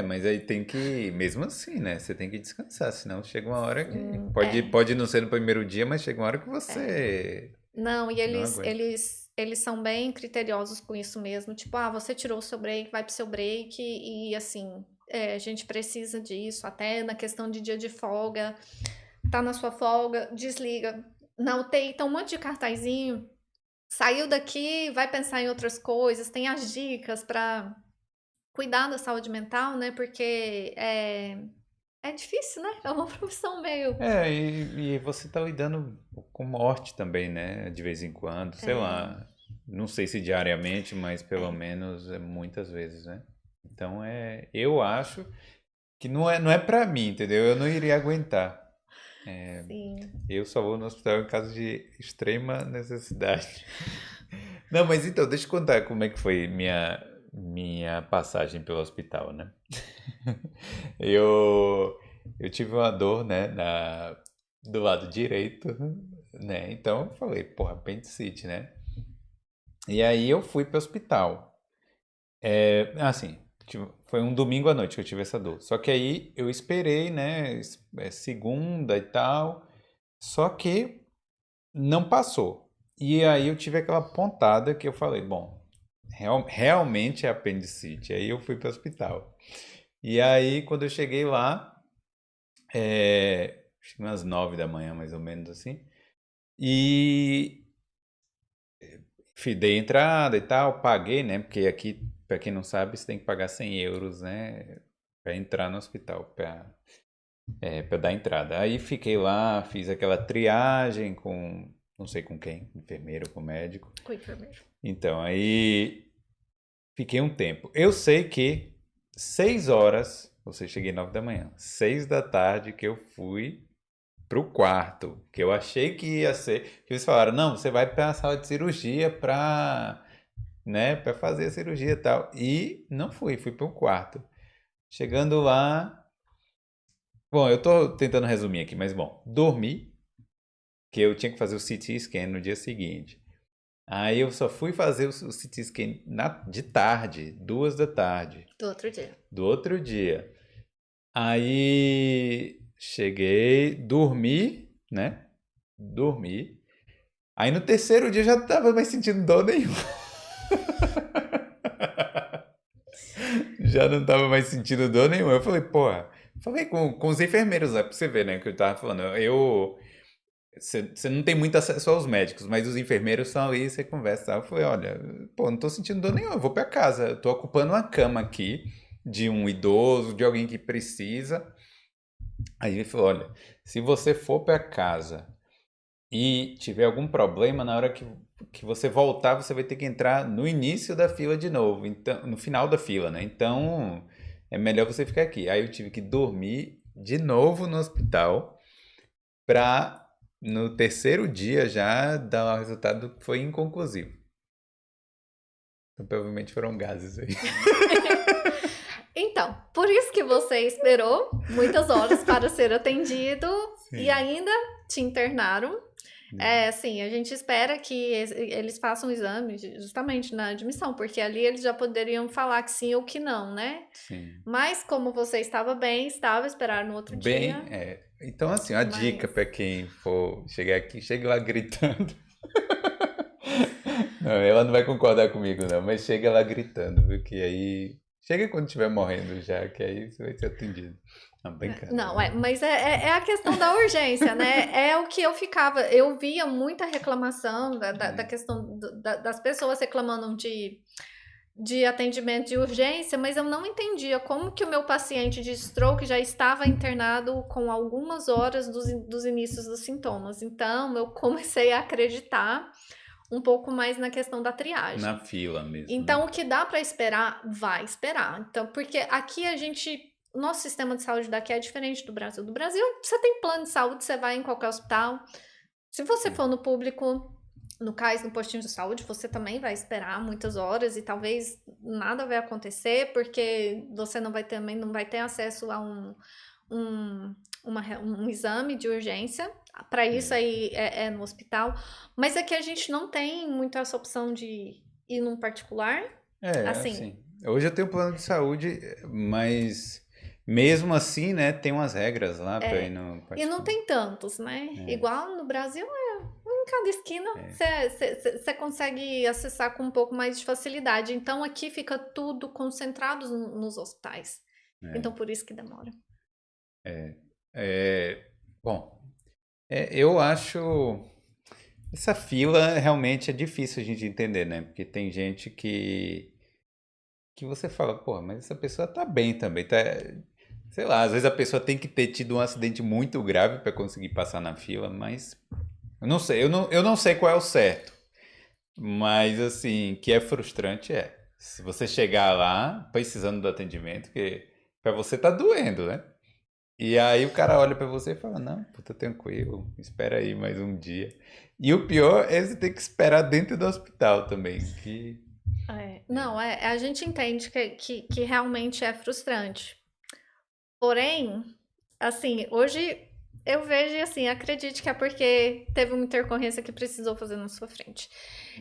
Mas aí tem que, mesmo assim, né? Você tem que descansar, senão chega uma hora que É, pode não ser no primeiro dia, mas chega uma hora que é. você Não, e não eles, aguenta. eles, eles são bem criteriosos com isso mesmo. Tipo, você tirou o seu break, vai pro seu break. E assim, a gente precisa disso. Até na questão de dia de folga, tá na sua folga, desliga. Na UTI tá um monte de cartazinho. Saiu daqui, vai pensar em outras coisas. Tem as dicas para cuidar da saúde mental, né? Porque é difícil, né? É uma profissão meio. E você tá lidando com morte também, né? De vez em quando, sei É, lá. Não sei se diariamente, mas pelo é, menos muitas vezes, né? Então eu acho que não é para mim, entendeu? Eu não iria aguentar. sim. Eu só vou no hospital em caso de extrema necessidade. Não, mas então, deixa eu contar como é que foi minha passagem pelo hospital, né? Eu, eu tive uma dor, né, do lado direito, né? Então eu falei, porra, apendicite, né? E aí eu fui pro hospital. Assim, foi um domingo à noite que eu tive essa dor. Só que aí eu esperei, né, segunda e tal, só que não passou. E aí eu tive aquela pontada que eu falei, bom, realmente é apendicite. Aí eu fui pro hospital. E aí quando eu cheguei lá, acho que umas 9 da manhã, mais ou menos assim. E dei entrada e tal, paguei, né? Porque aqui, pra quem não sabe, você tem que pagar 100 euros, né? Pra entrar no hospital, pra dar entrada. Aí fiquei lá, fiz aquela triagem com, não sei com quem, enfermeiro, com médico. Com o enfermeiro. Então, aí fiquei um tempo. Eu sei que 6 horas, ou seja, cheguei 9 da manhã, 6 da tarde que eu fui pro quarto, que eu achei que ia ser, que eles falaram, não, você vai para a sala de cirurgia para fazer a cirurgia e tal. E não fui pro quarto. Chegando lá, bom, eu tô tentando resumir aqui, mas bom, dormi, que eu tinha que fazer o CT scan no dia seguinte. Aí eu só fui fazer o CT scan de tarde, 2 da tarde, Do outro dia. do outro dia. Aí cheguei, dormi, né? Dormi. Aí no terceiro dia eu já não tava mais sentindo dor nenhuma. Já não tava mais sentindo dor nenhuma. Eu falei, porra. Falei com os enfermeiros lá, pra você ver, né? Que eu tava falando. Você não tem muito acesso aos médicos, mas os enfermeiros estão ali, você conversa. Tá? Eu falei, olha, pô, não tô sentindo dor nenhuma, eu vou pra casa. Eu tô ocupando uma cama aqui de um idoso, de alguém que precisa. Aí ele falou, olha, se você for pra casa e tiver algum problema, na hora que você voltar, você vai ter que entrar no início da fila de novo, então, no final da fila, né? Então, é melhor você ficar aqui. Aí eu tive que dormir de novo no hospital pra no terceiro dia já dar o resultado que foi inconclusivo. Então, provavelmente foram gases aí. Então, por isso que você esperou muitas horas para ser atendido e Sim. ainda te internaram. Sim, a gente espera que eles façam o exame justamente na admissão, porque ali eles já poderiam falar que sim ou que não, né? Sim. Mas como você estava bem, estava esperar no outro Bem, dia, então assim, a dica mas para quem for chegar aqui, chegue lá gritando. Não, ela não vai concordar comigo não, mas chega lá gritando, viu? Que aí chega quando estiver morrendo já, que aí você vai ser atendido. Não, não, brincadeira. mas é a questão da urgência, né? É o que eu ficava. Eu via muita reclamação da questão das pessoas reclamando de atendimento de urgência, mas eu não entendia como que o meu paciente de stroke já estava internado com algumas horas dos inícios dos sintomas. Então, eu comecei a acreditar um pouco mais na questão da Na triagem. fila mesmo, né? Então, o que dá para esperar, vai esperar. Então, porque aqui o nosso sistema de saúde daqui é diferente do Brasil. Do Brasil, você tem plano de saúde, você vai em qualquer hospital. Se você Sim. for no público, no CAIS, no postinho de saúde, você também vai esperar muitas horas e talvez nada vai acontecer, porque você também não vai ter acesso a um, um exame de urgência. Para isso É. aí é no hospital. Mas é que a gente não tem muito essa opção de ir num particular. Assim, Assim. Hoje eu tenho plano de saúde, mas mesmo assim, né, tem umas regras lá para ir no e não particular. tem tantos, né? É, Igual no Brasil, em cada esquina é, você consegue acessar com um pouco mais de facilidade. Então aqui fica tudo concentrado nos hospitais. Então é, por isso que demora. é. Bom, eu acho essa fila realmente é difícil a gente entender, né? Porque tem gente que você fala, pô, mas essa pessoa tá bem também, tá? Sei lá, às vezes a pessoa tem que ter tido um acidente muito grave para conseguir passar na fila, mas eu não sei, eu não sei qual é o certo. Mas assim, que é frustrante é. Se você chegar lá precisando do atendimento, que pra você tá doendo, né? E aí o cara olha pra você e fala: "Não, pô, tá tranquilo, espera aí mais um dia". E o pior é você ter que esperar dentro do hospital também, que Não, a gente entende que realmente é frustrante. Porém, assim, hoje eu vejo e assim, acredite que é porque teve uma intercorrência que precisou fazer na sua frente.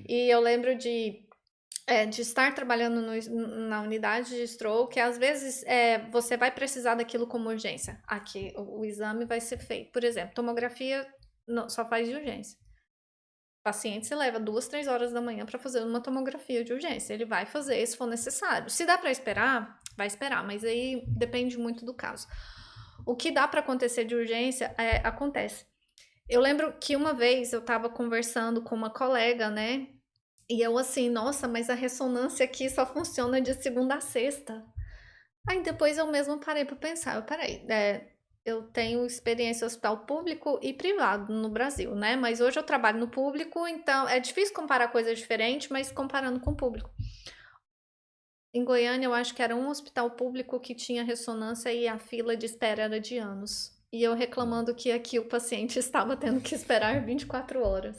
E eu lembro de estar trabalhando na unidade de stroke, às vezes você vai precisar daquilo como urgência. Aqui, o exame vai ser feito. Por exemplo, tomografia só faz de urgência. O paciente se leva 2, 3 horas da manhã para fazer uma tomografia de urgência. Ele vai fazer se for necessário. Se dá para esperar, vai esperar, mas aí depende muito do caso. O que dá para acontecer de urgência, acontece. Eu lembro que uma vez eu estava conversando com uma colega, né? E eu assim, nossa, mas a ressonância aqui só funciona de segunda a sexta. Aí depois eu mesmo parei para pensar, peraí, eu tenho experiência em hospital público e privado no Brasil, né? Mas hoje eu trabalho no público, então é difícil comparar coisas diferentes, mas comparando com o público. Em Goiânia, eu acho que era um hospital público que tinha ressonância e a fila de espera era de anos. E eu reclamando que aqui o paciente estava tendo que esperar 24 horas.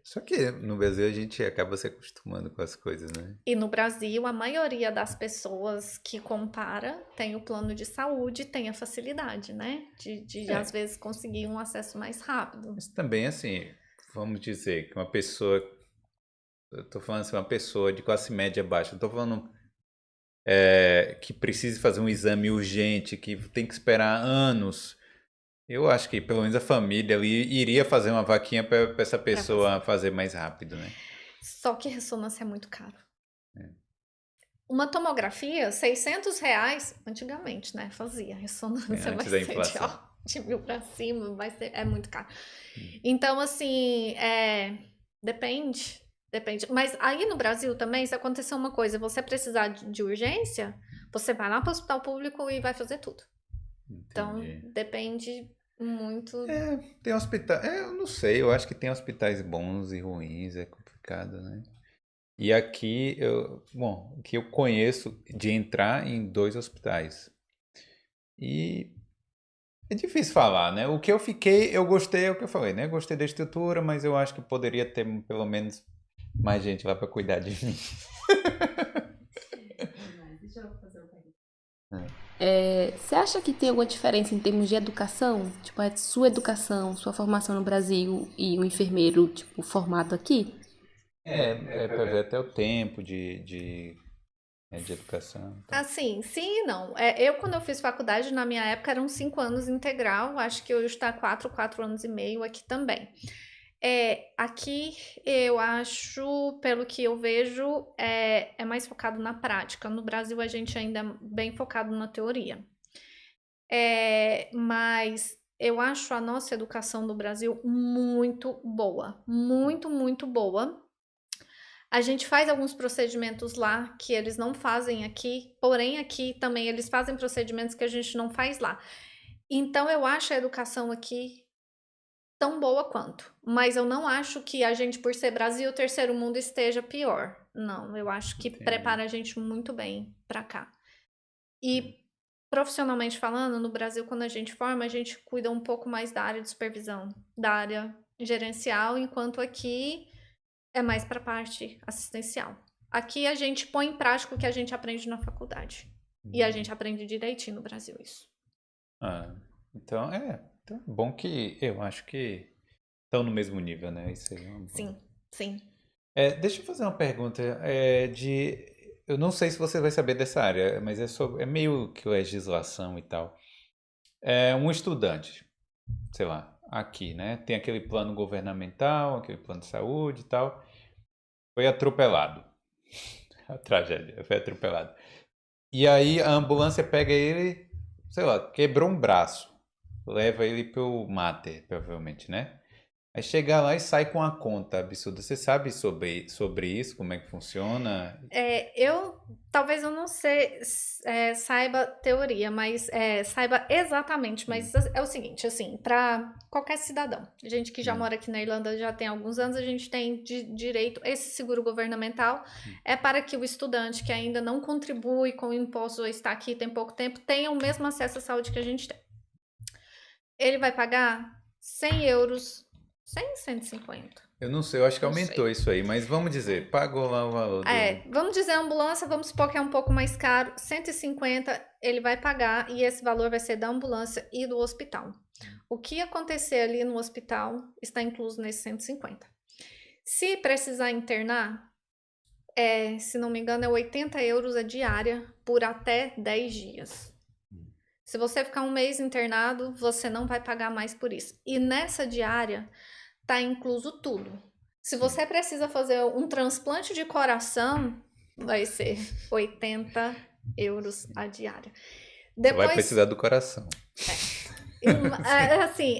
só que no Brasil a gente acaba se acostumando com as coisas, né? E no Brasil, a maioria das pessoas que compara tem o plano de saúde, tem a facilidade, né? De às É, vezes conseguir um acesso mais rápido. mas também assim, vamos dizer que uma pessoa, eu tô falando assim, uma pessoa de classe média baixa, não tô falando que precise fazer um exame urgente, que tem que esperar anos. Eu acho que pelo menos a família ali iria fazer uma vaquinha para essa Para fazer. pessoa fazer mais rápido, né? Só que ressonância é muito caro. Uma tomografia, R$ 600, antigamente, né? Fazia. Ressonância vai Antes da ser inflação. de 1.000 para cima, é muito caro. Então, assim, depende. Depende. Mas aí no Brasil também, se acontecer uma coisa, você precisar de urgência, você vai lá para o hospital público e vai fazer tudo. Então, Entendi. depende muito. Tem hospital. Eu não sei, eu acho que tem hospitais bons e ruins, é complicado, né? E aqui, bom, o que eu conheço de entrar em dois hospitais. E é difícil falar, né? O que eu fiquei, eu gostei, é o que eu falei, né? Gostei da estrutura, mas eu acho que poderia ter pelo menos mais gente lá para cuidar de mim. Você acha que tem alguma diferença em termos de educação? Tipo, a sua educação, sua formação no Brasil e um enfermeiro, tipo, formado aqui? É para ver até o tempo de educação. Então. Assim, sim e não. Quando eu fiz faculdade, na minha época, eram 5 anos integral. Acho que hoje está 4 anos e meio aqui também. Aqui eu acho, pelo que eu vejo, é mais focado na prática. No Brasil, a gente ainda é bem focado na teoria. Mas eu acho a nossa educação no Brasil muito boa. Muito, muito boa. A gente faz alguns procedimentos lá que eles não fazem aqui, porém aqui também eles fazem procedimentos que a gente não faz lá. Então eu acho a educação aqui tão boa quanto, mas eu não acho que a gente, por ser Brasil, terceiro mundo, esteja pior. Não, eu acho que Entendi. prepara a gente muito bem para cá. E profissionalmente falando, no Brasil, quando a gente forma, a gente cuida um pouco mais da área de supervisão, da área gerencial, enquanto aqui é mais para a parte assistencial. Aqui a gente põe em prática o que a gente aprende na faculdade. E a gente aprende direitinho no Brasil isso. Ah, então é bom que eu acho que estão no mesmo nível, né? Isso aí é uma boa. Sim, sim. Deixa eu fazer uma pergunta eu não sei se você vai saber dessa área, mas é meio que legislação e tal. Um estudante, sei lá, aqui, né? Tem aquele plano governamental, aquele plano de saúde e tal. Foi atropelado. A tragédia, foi atropelado. E aí a ambulância pega ele, sei lá, quebrou um braço. Leva ele pro mater, provavelmente, né? Aí chega lá e sai com a conta absurda. Você sabe sobre isso, como é que funciona? Talvez eu não sei, saiba teoria, mas saiba exatamente, mas é o seguinte, assim, para qualquer cidadão, gente que já Hum, mora aqui na Irlanda já tem alguns anos, a gente tem direito, esse seguro governamental hum. é para que o estudante que ainda não contribui com o imposto ou está aqui tem pouco tempo, tenha o mesmo acesso à saúde que a gente tem. Ele vai pagar 100 euros, 100, 150, Eu não sei, eu acho que não aumentou sei. isso aí, mas vamos dizer, pagou lá o valor do. Vamos dizer a ambulância, vamos supor que é um pouco mais caro, 150 ele vai pagar e esse valor vai ser da ambulância e do hospital. O que acontecer ali no hospital está incluso nesse 150. Se precisar internar, se não me engano, é 80 euros a diária por até 10 dias. Se você ficar um mês internado, você não vai pagar mais por isso. E nessa diária tá incluso tudo. Se você precisa fazer um transplante de coração, vai ser 80 euros a diária. Você vai Depois, precisar do coração. assim,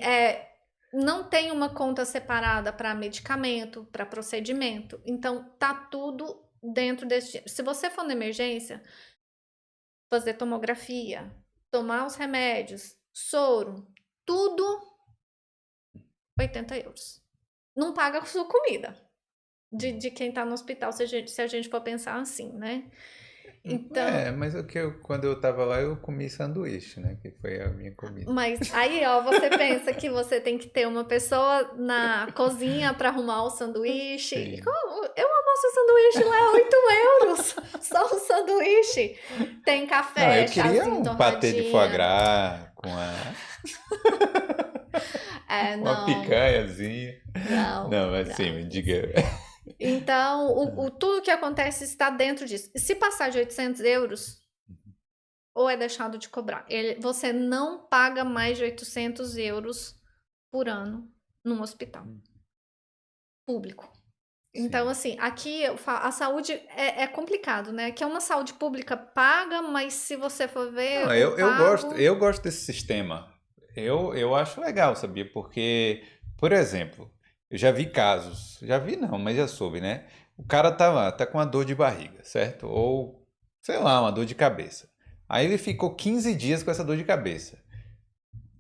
não tem uma conta separada para medicamento, para procedimento. Então, tá tudo dentro desse. Se você for na emergência, fazer tomografia, tomar os remédios, soro, tudo 80 euros. Não paga a sua comida de quem tá no hospital, se a gente for pensar assim, né? Então, Mas quando eu tava lá, eu comi sanduíche, né? Que foi a minha comida. mas aí, ó, você pensa que você tem que ter uma pessoa na cozinha para arrumar o sanduíche. Sim. Eu almoço o sanduíche lá, é 8 euros. Só o sanduíche. Tem Não, café, eu queria chazinho, um patê de foie torradinha. gras uma Não, picanhazinha. não, Não, mas sim, não. me diga. Então, tudo que acontece está dentro disso. E se passar de 800 euros, ou é deixado de cobrar. Você não paga mais de 800 euros por ano num hospital público. Então, Sim. assim, aqui a saúde é complicado, né? Que é uma saúde pública paga, mas se você for Não, ver o eu pago. gosto desse sistema. Eu acho legal, sabia? Porque, por exemplo, eu já vi casos, já vi não, mas já soube, né? O cara tá lá, tá com uma dor de barriga, certo? Ou, sei lá, uma dor de cabeça. Aí ele ficou 15 dias com essa dor de cabeça.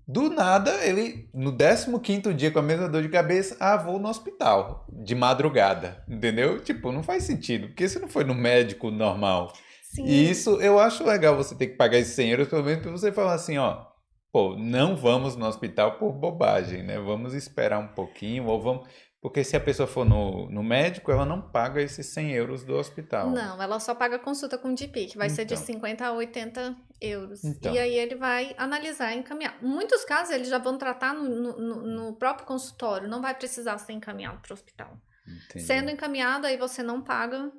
Do nada, ele, no 15º dia com a mesma dor de cabeça, vou no hospital, de madrugada, entendeu? Tipo, não faz sentido, porque você não foi no médico normal. E Sim, isso, eu acho legal você ter que pagar esses 100 euros, pelo menos pra você falar assim, ó, pô, não vamos no hospital por bobagem, né? Vamos esperar um pouquinho, ou vamos... Porque se a pessoa for no médico, ela não paga esses 100 euros do hospital. Não, ela só paga consulta com o GP, que vai ser de Então, 50 a 80 euros. E então, aí ele vai analisar e encaminhar. Em muitos casos, eles já vão tratar no próprio consultório, não vai precisar ser encaminhado para o hospital. Sendo entendi. encaminhado, aí você não paga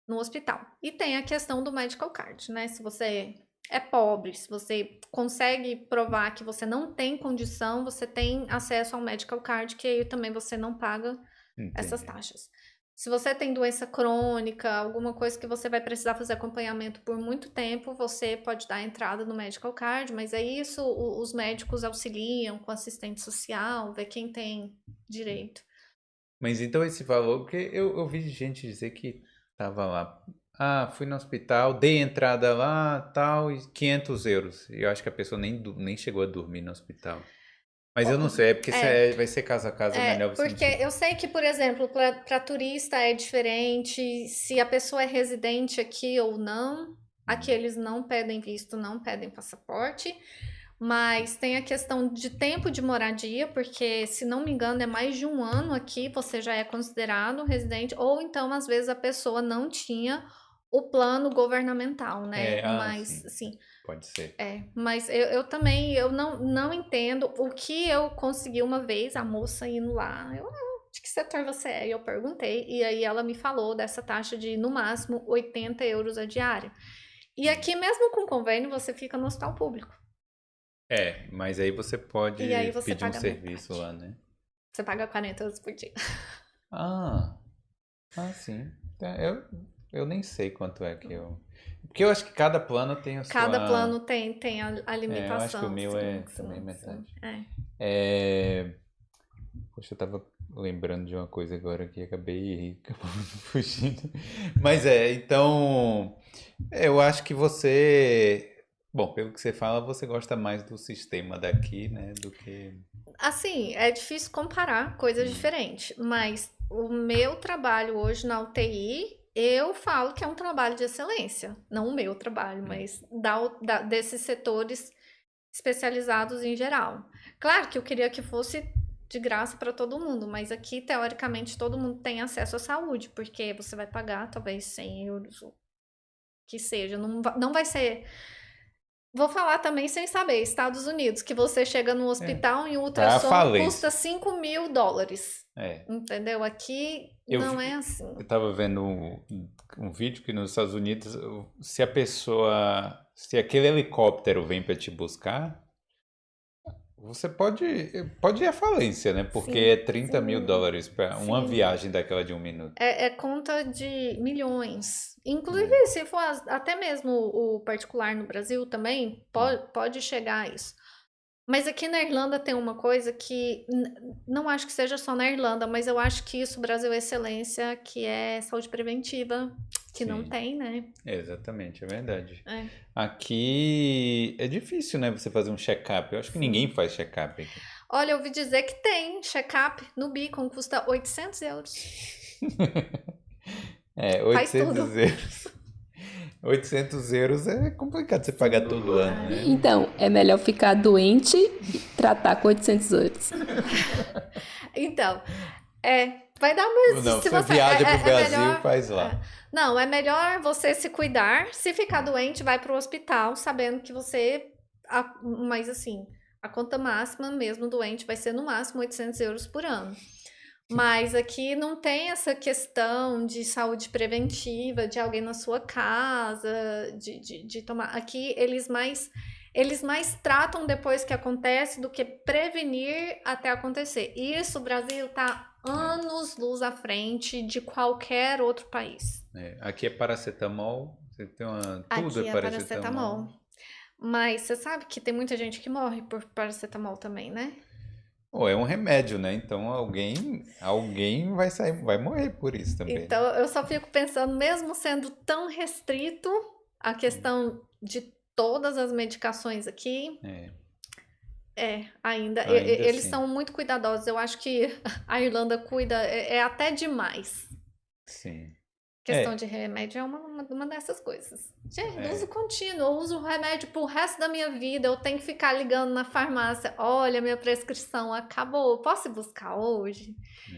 no hospital. E tem a questão do medical card, né? Se você é pobre, se você consegue provar que você não tem condição, você tem acesso ao medical card, que aí também você não paga essas Entendi. taxas. Se você tem doença crônica, alguma coisa que você vai precisar fazer acompanhamento por muito tempo, você pode dar entrada no medical card, mas é isso, os médicos auxiliam com assistente social, ver quem tem direito. Mas então esse valor, porque eu vi gente dizer que tava lá. Ah, fui no hospital, dei entrada lá, tal, e 500 euros. E eu acho que a pessoa nem chegou a dormir no hospital. Mas eu não sei, é porque É, vai ser caso a caso, é É, melhor você não porque se... eu sei que, por exemplo, para turista é diferente, se a pessoa é residente aqui ou não. Aqui Hum. eles não pedem visto, não pedem passaporte, mas tem a questão de tempo de moradia, porque, se não me engano, é mais de um ano aqui, você já é considerado residente, ou então, às vezes, a pessoa não tinha o plano governamental, né? Mas, Sim, assim, pode ser. mas eu também eu não entendo o que eu consegui uma vez, a moça indo lá. De que setor você é? E eu perguntei, e aí ela me falou dessa taxa de no máximo 80 euros a diária. E aqui, mesmo com convênio, você fica no hospital público. Mas aí você pode E aí você pedir um paga serviço metade. lá, né? Você paga 40 euros por dia. Ah, sim. Eu nem sei quanto é que eu. Porque eu acho que cada plano tem a Cada sua. plano tem a Eu acho que o limitação, meu sim, é também sim, sim. metade. É... Poxa, eu tava lembrando de uma coisa agora que acabei fugindo. Mas então. Eu acho que você. Bom, pelo que você fala, você gosta mais do sistema daqui, né? Do que. Assim, é difícil comparar coisas Hum, diferentes, mas o meu trabalho hoje na UTI, eu falo que é um trabalho de excelência. Não o meu trabalho, hum. mas desses setores especializados em geral. Claro que eu queria que fosse de graça para todo mundo, mas aqui, teoricamente, todo mundo tem acesso à saúde, porque você vai pagar talvez 100 euros, o que seja. Não vai ser. Vou falar também sem saber, Estados Unidos, que você chega no É. hospital e um Vai à ultrassom custa falência. 5.000 dólares. É. Entendeu? Aqui Eu, não é vi- assim. eu tava vendo um vídeo que nos Estados Unidos, se a pessoa. Se aquele helicóptero vem para te buscar, você pode ir à falência, né? Porque Sim, é 30 mil sim, dólares para uma sim. viagem daquela de um minuto. É conta de milhões. É. Inclusive, se for até mesmo o particular no Brasil também, Hum. pode chegar a isso. Mas aqui na Irlanda tem uma coisa que não acho que seja só na Irlanda, mas eu acho que isso, Brasil é excelência, que é saúde preventiva, que não Sim. tem, né? Exatamente, é verdade. É, Aqui é difícil, né, você fazer um check-up. Eu acho que ninguém sim. faz check-up aqui. Olha, eu ouvi dizer que tem check-up no Beacon, custa 800 euros. É, Faz 800 tudo. euros. 800 euros é complicado você pagar Sim. todo ano, né? Então, é melhor ficar doente e tratar com 800 euros. Então, vai dar mais. Não, Se você você. viaja pro É Brasil, melhor. faz lá. Não, é melhor você se cuidar. Se ficar doente, vai pro hospital, sabendo que você. Mas assim, a conta máxima, mesmo doente, vai ser no máximo 800 euros por ano. Mas aqui não tem essa questão de saúde preventiva, de alguém na sua casa, de tomar. Aqui eles mais tratam depois que acontece do que prevenir até acontecer. Isso o Brasil tá É, anos-luz à frente de qualquer outro país. Aqui é paracetamol, você tem tudo é Aqui é paracetamol. paracetamol. Mas você sabe que tem muita gente que morre por paracetamol também, né? Ou é um remédio, né? Então alguém vai sair, vai morrer por isso também, né? Então, eu só fico pensando, mesmo sendo tão restrito a questão de todas as medicações aqui, É, ainda, ainda eles assim, são muito cuidadosos. Eu acho que a Irlanda cuida, é até demais. sim. questão É, de remédio é uma dessas coisas. Gente, uso é, contínuo, eu uso o remédio pro resto da minha vida, eu tenho que ficar ligando na farmácia, olha, minha prescrição acabou, posso ir buscar hoje?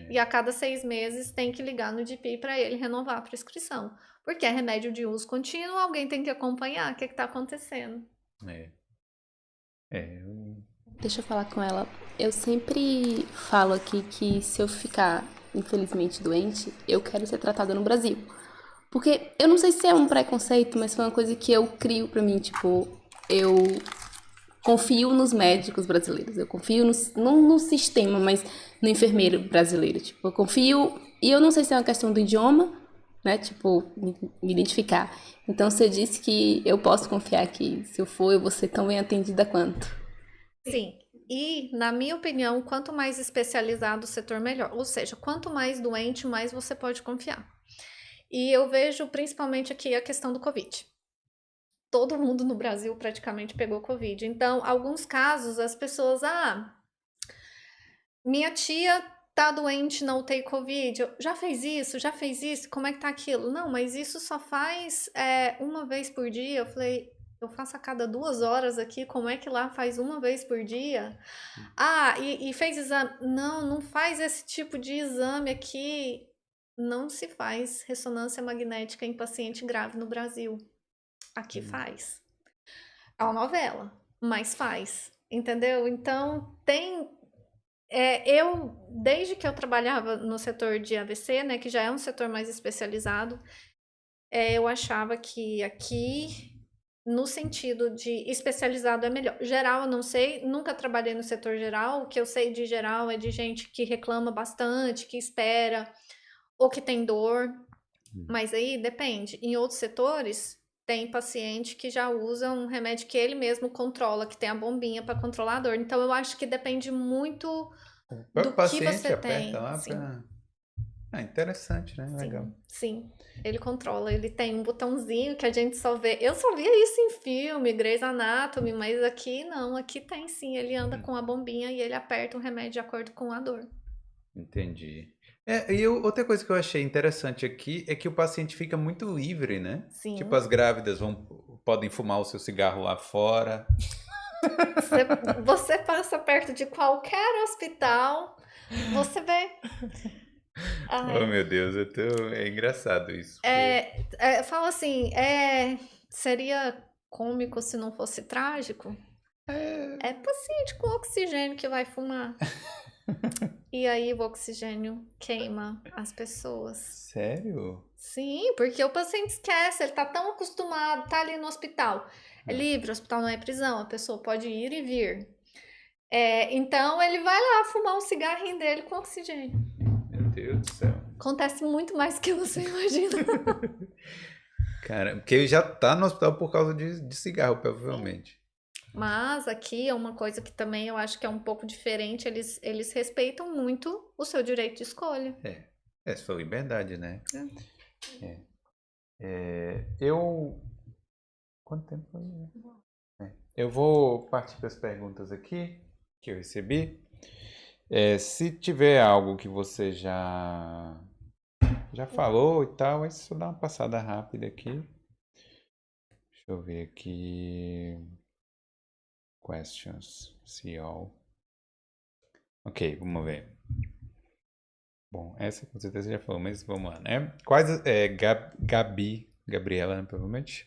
E é, a cada 6 meses tem que ligar no GP para ele renovar a prescrição. Porque é remédio de uso contínuo, alguém tem que acompanhar o que está acontecendo. é, é. Deixa eu falar com ela. Eu sempre falo aqui que se eu ficar, infelizmente, doente, eu quero ser tratada no Brasil. Porque eu não sei se é um preconceito, mas foi uma coisa que eu crio pra mim. Tipo, eu confio nos médicos brasileiros. Eu confio não no sistema, mas no enfermeiro brasileiro. Tipo, eu confio. E eu não sei se é uma questão do idioma, né? Tipo, me identificar. Então, você disse que eu posso confiar que se eu for, eu vou ser tão bem atendida quanto. Sim. E, na minha opinião, quanto mais especializado o setor, melhor. Ou seja, quanto mais doente, mais você pode confiar. E eu vejo principalmente aqui a questão do Covid. Todo mundo no Brasil praticamente pegou Covid. Então, alguns casos, as pessoas, minha tia tá doente na UTI Covid, já fez isso, como é que tá aquilo? Não, mas isso só faz uma vez por dia. Eu falei, eu faço a cada 2 horas aqui, como é que lá faz uma vez por dia? E fez exame? Não, não faz esse tipo de exame aqui. Não se faz ressonância magnética em paciente grave no Brasil. Aqui Hum. faz. É uma novela, mas faz. Entendeu? Então, desde que eu trabalhava no setor de AVC, né, que já é um setor mais especializado, eu achava que aqui, no sentido de especializado é melhor. Geral, eu não sei, nunca trabalhei no setor geral. O que eu sei de geral é de gente que reclama bastante, que espera, ou que tem dor. Mas aí depende. Em outros setores, tem paciente que já usa um remédio que ele mesmo controla, que tem a bombinha para controlar a dor. Então eu acho que depende muito O do próprio que paciente você aperta tem. lá Sim, pra. Ah, interessante, né? Legal. sim, sim. Ele controla, ele tem um botãozinho que a gente só vê. Eu só via isso em filme, Grey's Anatomy, mas aqui não, aqui tem sim. Ele anda Hum, com a bombinha e ele aperta o remédio de acordo com a dor. Entendi. Outra coisa que eu achei interessante aqui é que o paciente fica muito livre, né? Tipo, Sim. as grávidas podem fumar o seu cigarro lá fora. Você, você passa perto de qualquer hospital, você vê. Oh, Ai, meu Deus, é engraçado isso, porque fala assim, seria cômico se não fosse trágico? é, É paciente com oxigênio que vai fumar. E aí o oxigênio queima as pessoas. sério? Sim, porque o paciente esquece, ele tá tão acostumado, tá ali no hospital. É Ah, livre, o hospital não é prisão, a pessoa pode ir e vir. Então ele vai lá fumar um cigarrinho dele com oxigênio. meu Deus do céu. Acontece muito mais que você imagina. Cara, porque ele já tá no hospital por causa de cigarro, Sim. provavelmente. Mas aqui é uma coisa que também eu acho que é um pouco diferente. Eles respeitam muito o seu direito de escolha. É sua liberdade, né? É. Eu. Quanto tempo foi? Eu vou partir para as perguntas aqui que eu recebi. Se tiver algo que você já falou e tal, é só dar uma passada rápida aqui. Deixa eu ver aqui. Questions. See all. Ok, vamos ver. Bom, essa com certeza já falou, mas vamos lá, né? Gabriela, né, provavelmente.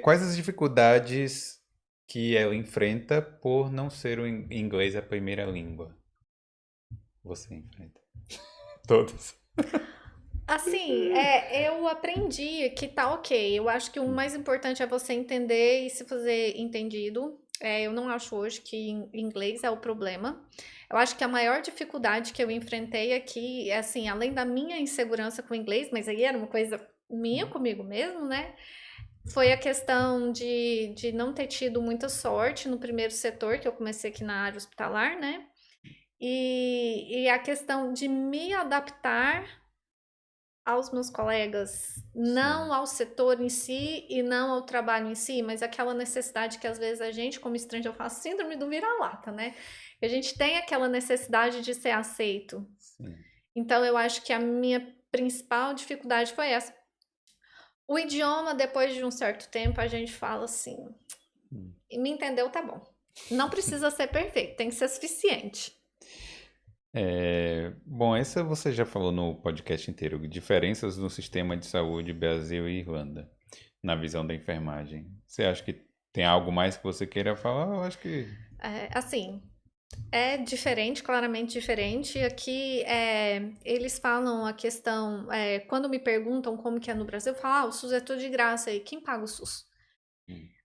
Quais as dificuldades que ela enfrenta por não ser o inglês a primeira língua? Você enfrenta. Todas. Assim, eu aprendi que tá ok. Eu acho que o mais importante é você entender e se fazer entendido. Eu não acho hoje que inglês é o problema. Eu acho que a maior dificuldade que eu enfrentei aqui, assim, além da minha insegurança com o inglês, mas aí era uma coisa minha comigo mesmo, né? Foi a questão de não ter tido muita sorte no primeiro setor, que eu comecei aqui na área hospitalar, né? E a questão de me adaptar aos meus colegas, não Sim, ao setor em si e não ao trabalho em si, mas aquela necessidade que às vezes a gente, como estrangeiro, faz síndrome do vira-lata, né? A gente tem aquela necessidade de ser aceito. sim. Então, eu acho que a minha principal dificuldade foi essa. O idioma, depois de um certo tempo, a gente fala assim, me entendeu, tá bom. Não precisa ser perfeito, tem que ser suficiente. Bom, essa você já falou no podcast inteiro. Diferenças no sistema de saúde Brasil e Irlanda, na visão da enfermagem. Você acha que tem algo mais que você queira falar? Eu acho que Assim, é diferente, claramente diferente. Aqui eles falam a questão, quando me perguntam como que é no Brasil, eu falo, o SUS é tudo de graça aí, quem paga o SUS?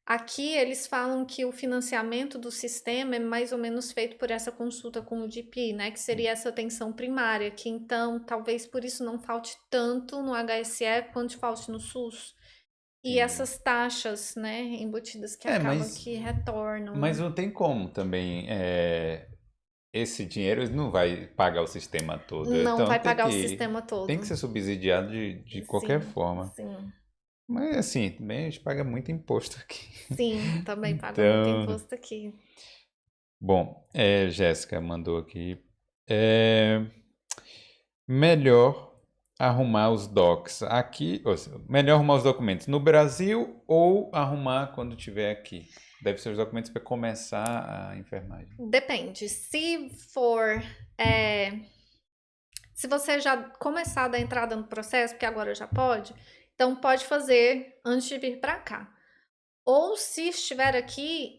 Aqui eles falam que o financiamento do sistema é mais ou menos feito por essa consulta com o GP, né? Que seria essa atenção primária, que então talvez por isso não falte tanto no HSE quanto falte no SUS. E entendi. essas taxas, né, embutidas que É, acabam mas, que retornam. mas não tem como também. Esse dinheiro não vai pagar o sistema todo. Não Então vai pagar o sistema tem que todo. ser subsidiado de qualquer Sim, forma. sim. Mas assim, também a gente paga muito imposto aqui. Sim, também paga muito Então, imposto aqui. bom, Jéssica mandou aqui. É, melhor arrumar os docs aqui, ou seja, melhor arrumar os documentos no Brasil ou arrumar quando estiver aqui? Deve ser os documentos para começar a enfermagem. Depende. Se for. é, Se você já começar a dar entrada no processo, porque agora já pode, então pode fazer antes de vir para cá. Ou se estiver aqui,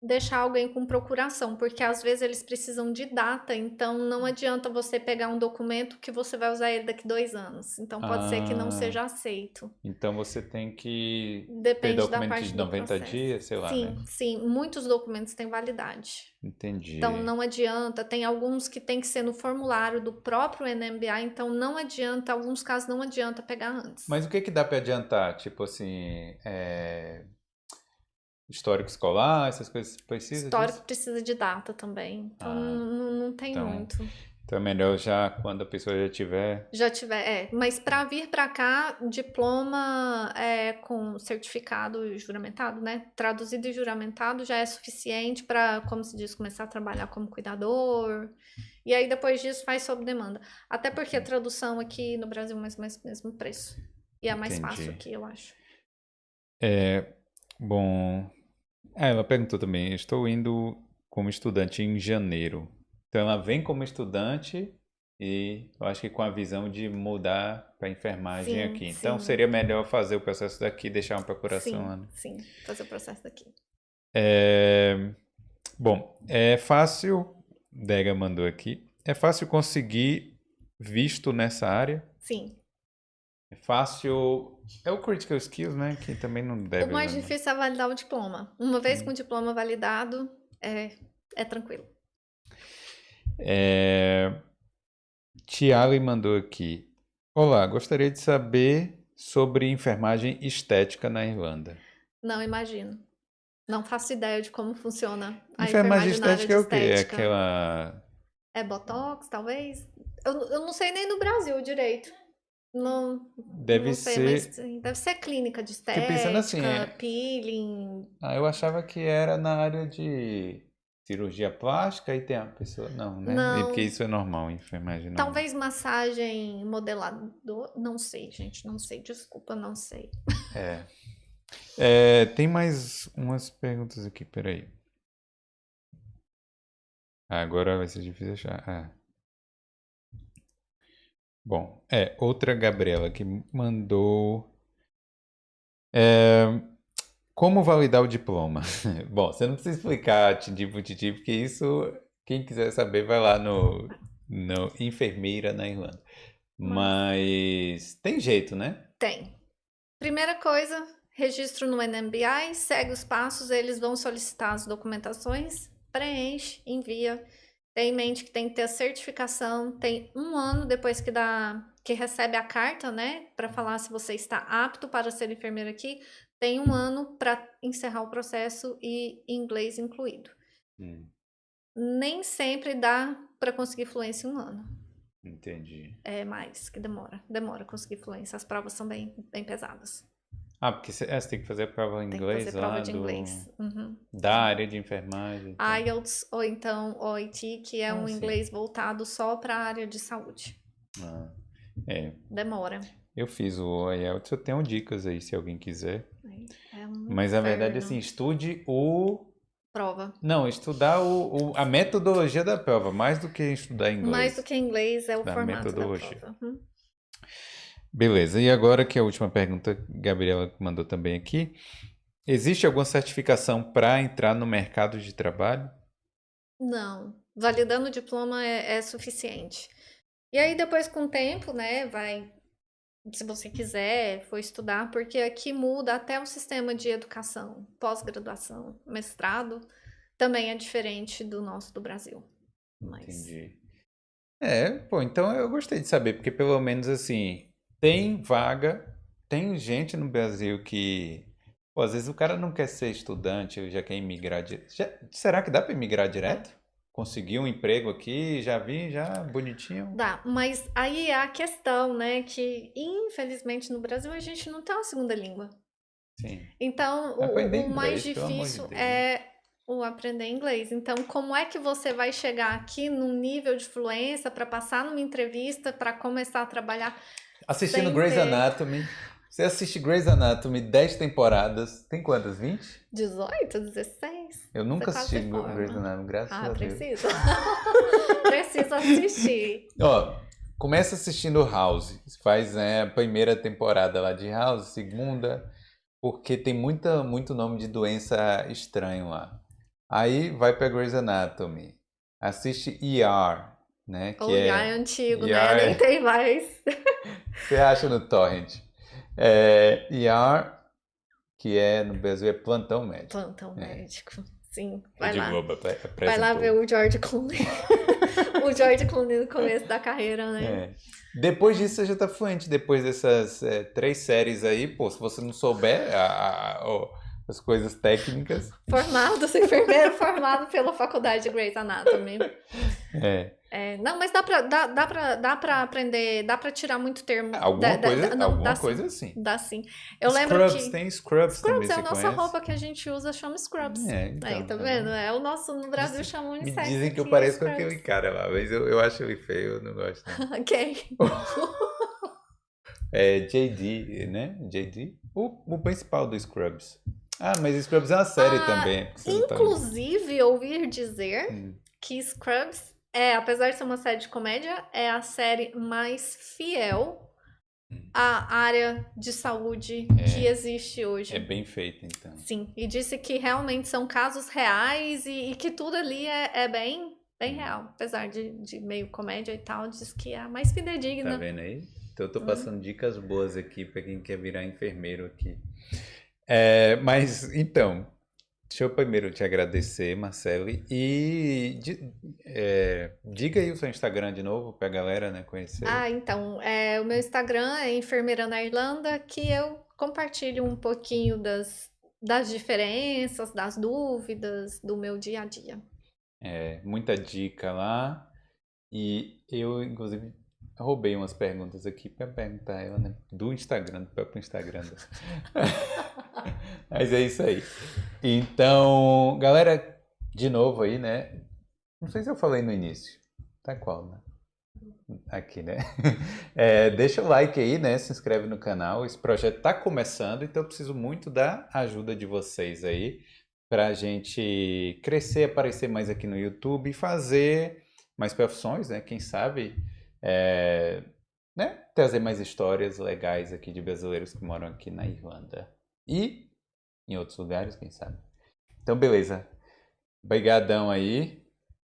deixar alguém com procuração, porque às vezes eles precisam de data, então não adianta você pegar um documento que você vai usar ele daqui 2 anos. Então pode ser que não Ah, seja aceito. então você tem que ter Depende da documento de parte do 90 processo. dias, sei lá, né? Sim, sim, muitos documentos têm validade. Então Entendi. não adianta, tem alguns que tem que ser no formulário do próprio NMBA, então não adianta, alguns casos não adianta pegar antes. Mas o que que dá para adiantar? Tipo assim, histórico escolar, essas coisas, precisa Histórico disso? precisa de data também, então Ah, não tem então, muito. então é melhor já quando a pessoa já tiver. Já tiver, mas para vir para cá, diploma com certificado juramentado, né? Traduzido e juramentado já é suficiente para, como se diz, começar a trabalhar como cuidador. E aí depois disso faz sob demanda. Até porque a tradução aqui no Brasil é mais ou menos o mesmo preço. E é mais fácil Entendi. aqui, eu acho. Bom, ela perguntou também, estou indo como estudante em janeiro. Então ela vem como estudante e eu acho que com a visão de mudar para enfermagem Sim, aqui. Então sim, seria melhor fazer o processo daqui e deixar uma procuração lá, sim, né? sim. Fazer o processo daqui. Bom, é fácil, Dega mandou aqui, é fácil conseguir visto nessa área? Sim. É fácil, é o Critical Skills, né? Que também não O deve mais levar. difícil é validar o diploma. Uma vez com o diploma validado, é tranquilo. Tiago mandou aqui. Olá, gostaria de saber sobre enfermagem estética na Irlanda. Não imagino. Não faço ideia de como funciona a Enfermagem enfermagem na área estética de é o quê? É estética. aquela. É botox, talvez? Eu não sei nem no Brasil direito. Não, Deve não sei, mas ser. sim, deve ser clínica de Fiquei pensando assim. estética, peeling. Eu achava que era na área de cirurgia plástica e tem a pessoa. Não, né? E porque Não, isso é normal, enfermagem normal. talvez massagem modelador. Não sei, gente, não sei. Desculpa, não sei. Tem mais umas perguntas aqui, peraí. Agora vai ser difícil achar. Bom, outra Gabriela que mandou. Como validar o diploma? Bom, você não precisa explicar tintim por tintim, porque isso, quem quiser saber, vai lá no Enfermeira na Irlanda. Mas Mas tem jeito, né? tem. Primeira coisa, registro no NMBI, segue os passos, eles vão solicitar as documentações, preenche, envia. Tem em mente que tem que ter a certificação, tem 1 ano depois que recebe a carta, né, para falar se você está apto para ser enfermeira aqui, tem 1 ano para encerrar o processo e inglês incluído. Hum, Nem sempre dá para conseguir fluência em 1 ano. entendi. É mais que demora conseguir fluência. As provas são bem, bem pesadas. Porque você tem que fazer a prova em Tem que fazer inglês prova lá de inglês. Uhum. da área de enfermagem. Então. IELTS ou então OIT, que é um Sim. inglês voltado só para a área de saúde. Ah. É, Demora. eu fiz o IELTS, eu tenho dicas aí se alguém quiser. É um Mas a verdade é inferno. assim, estude o... Prova. Não, estudar a metodologia da prova, mais do que estudar Mais inglês. do que inglês é o Da formato da metodologia. prova. Beleza, e agora que a última pergunta, Gabriela mandou também aqui. Existe alguma certificação para entrar no mercado de trabalho? Não. Validando o diploma é suficiente. E aí, depois, com o tempo, né, se você quiser, for estudar, porque aqui muda até o sistema de educação, pós-graduação, mestrado, também é diferente do nosso do Brasil. Mas Entendi. Pô, então eu gostei de saber, porque pelo menos assim, tem vaga, tem gente no Brasil que, pô, às vezes o cara não quer ser estudante, já quer imigrar direto. Será que dá para imigrar direto? Conseguir um emprego aqui, já vi, já bonitinho. dá. Mas aí é a questão, né, que infelizmente no Brasil a gente não tem uma segunda língua. Sim. Então, Aprender o mais inglês, pelo amor de difícil Deus. é o aprender inglês. Então, como é que você vai chegar aqui num nível de fluência para passar numa entrevista, para começar a trabalhar Assistindo sem Grey's ter Anatomy. Você assiste Grey's Anatomy 10 temporadas. Tem quantas? 20? 18, 16? Eu nunca Você assisti quase forma. Grey's Anatomy, graças Ah, a Deus. precisa. Precisa assistir. Ó, começa assistindo House. Faz a primeira temporada lá de House, segunda, porque tem muito nome de doença estranho lá. Aí vai pra Grey's Anatomy. Assiste ER, né? O Que IA é é antigo, ER, né? Nem tem mais. você acha no Torrent. ER, que no Brasil é Plantão Médico. Plantão médico. Sim, vai Rede lá. Globo Vai lá apresentou. ver o George Clooney. O George Clooney no começo da carreira, né? É. Depois disso você já tá fluente. Depois dessas 3 séries aí, pô, se você não souber as coisas técnicas. Formado, sou enfermeiro formado pela faculdade de Grey's Anatomy. É. Não, mas dá pra aprender, dá pra tirar muito termo. Alguma coisa, não, alguma dá coisa sim. assim. Dá sim. Eu lembro Scrubs, que tem Scrubs também, Scrubs é a você nossa conhece? roupa que a gente usa, chama Scrubs. Então, Aí, tá tá vendo? vendo? É o nosso, no Brasil chama Me unissex. dizem que eu aqui, pareço com Scrubs. aquele cara lá, mas eu acho ele feio, eu não gosto não. Quem? JD, né? JD? O principal do Scrubs. Ah, mas Scrubs é uma série também. Porque você não tá... Inclusive, ouvir dizer Hum. que Scrubs apesar de ser uma série de comédia, é a série mais fiel à área de saúde que existe hoje. É bem feito, então. Sim, e disse que realmente são casos reais e que tudo ali é bem real. Apesar de meio comédia e tal, diz que é a mais fidedigna. Tá vendo aí? Então eu tô passando dicas boas aqui pra quem quer virar enfermeiro aqui. Mas, então, deixa eu primeiro te agradecer, Marcele, e diga aí o seu Instagram de novo pra galera, né, conhecer. Então, o meu Instagram é Enfermeira na Irlanda, que eu compartilho um pouquinho das diferenças, das dúvidas do meu dia a dia. Muita dica lá, e eu, inclusive, roubei umas perguntas aqui pra perguntar ela, né, do Instagram, do próprio Instagram. Mas é isso aí. Então, galera, de novo aí, né? Não sei se eu falei no início. Tá qual, né? Aqui, né? Deixa o like aí, né? Se inscreve no canal. Esse projeto tá começando, então eu preciso muito da ajuda de vocês aí pra gente crescer, aparecer mais aqui no YouTube e fazer mais profissões, né? Quem sabe, né? Trazer mais histórias legais aqui de brasileiros que moram aqui na Irlanda. E em outros lugares, quem sabe. Então, beleza. Obrigadão aí.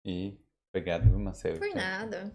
E obrigado, Marcelo. Por nada.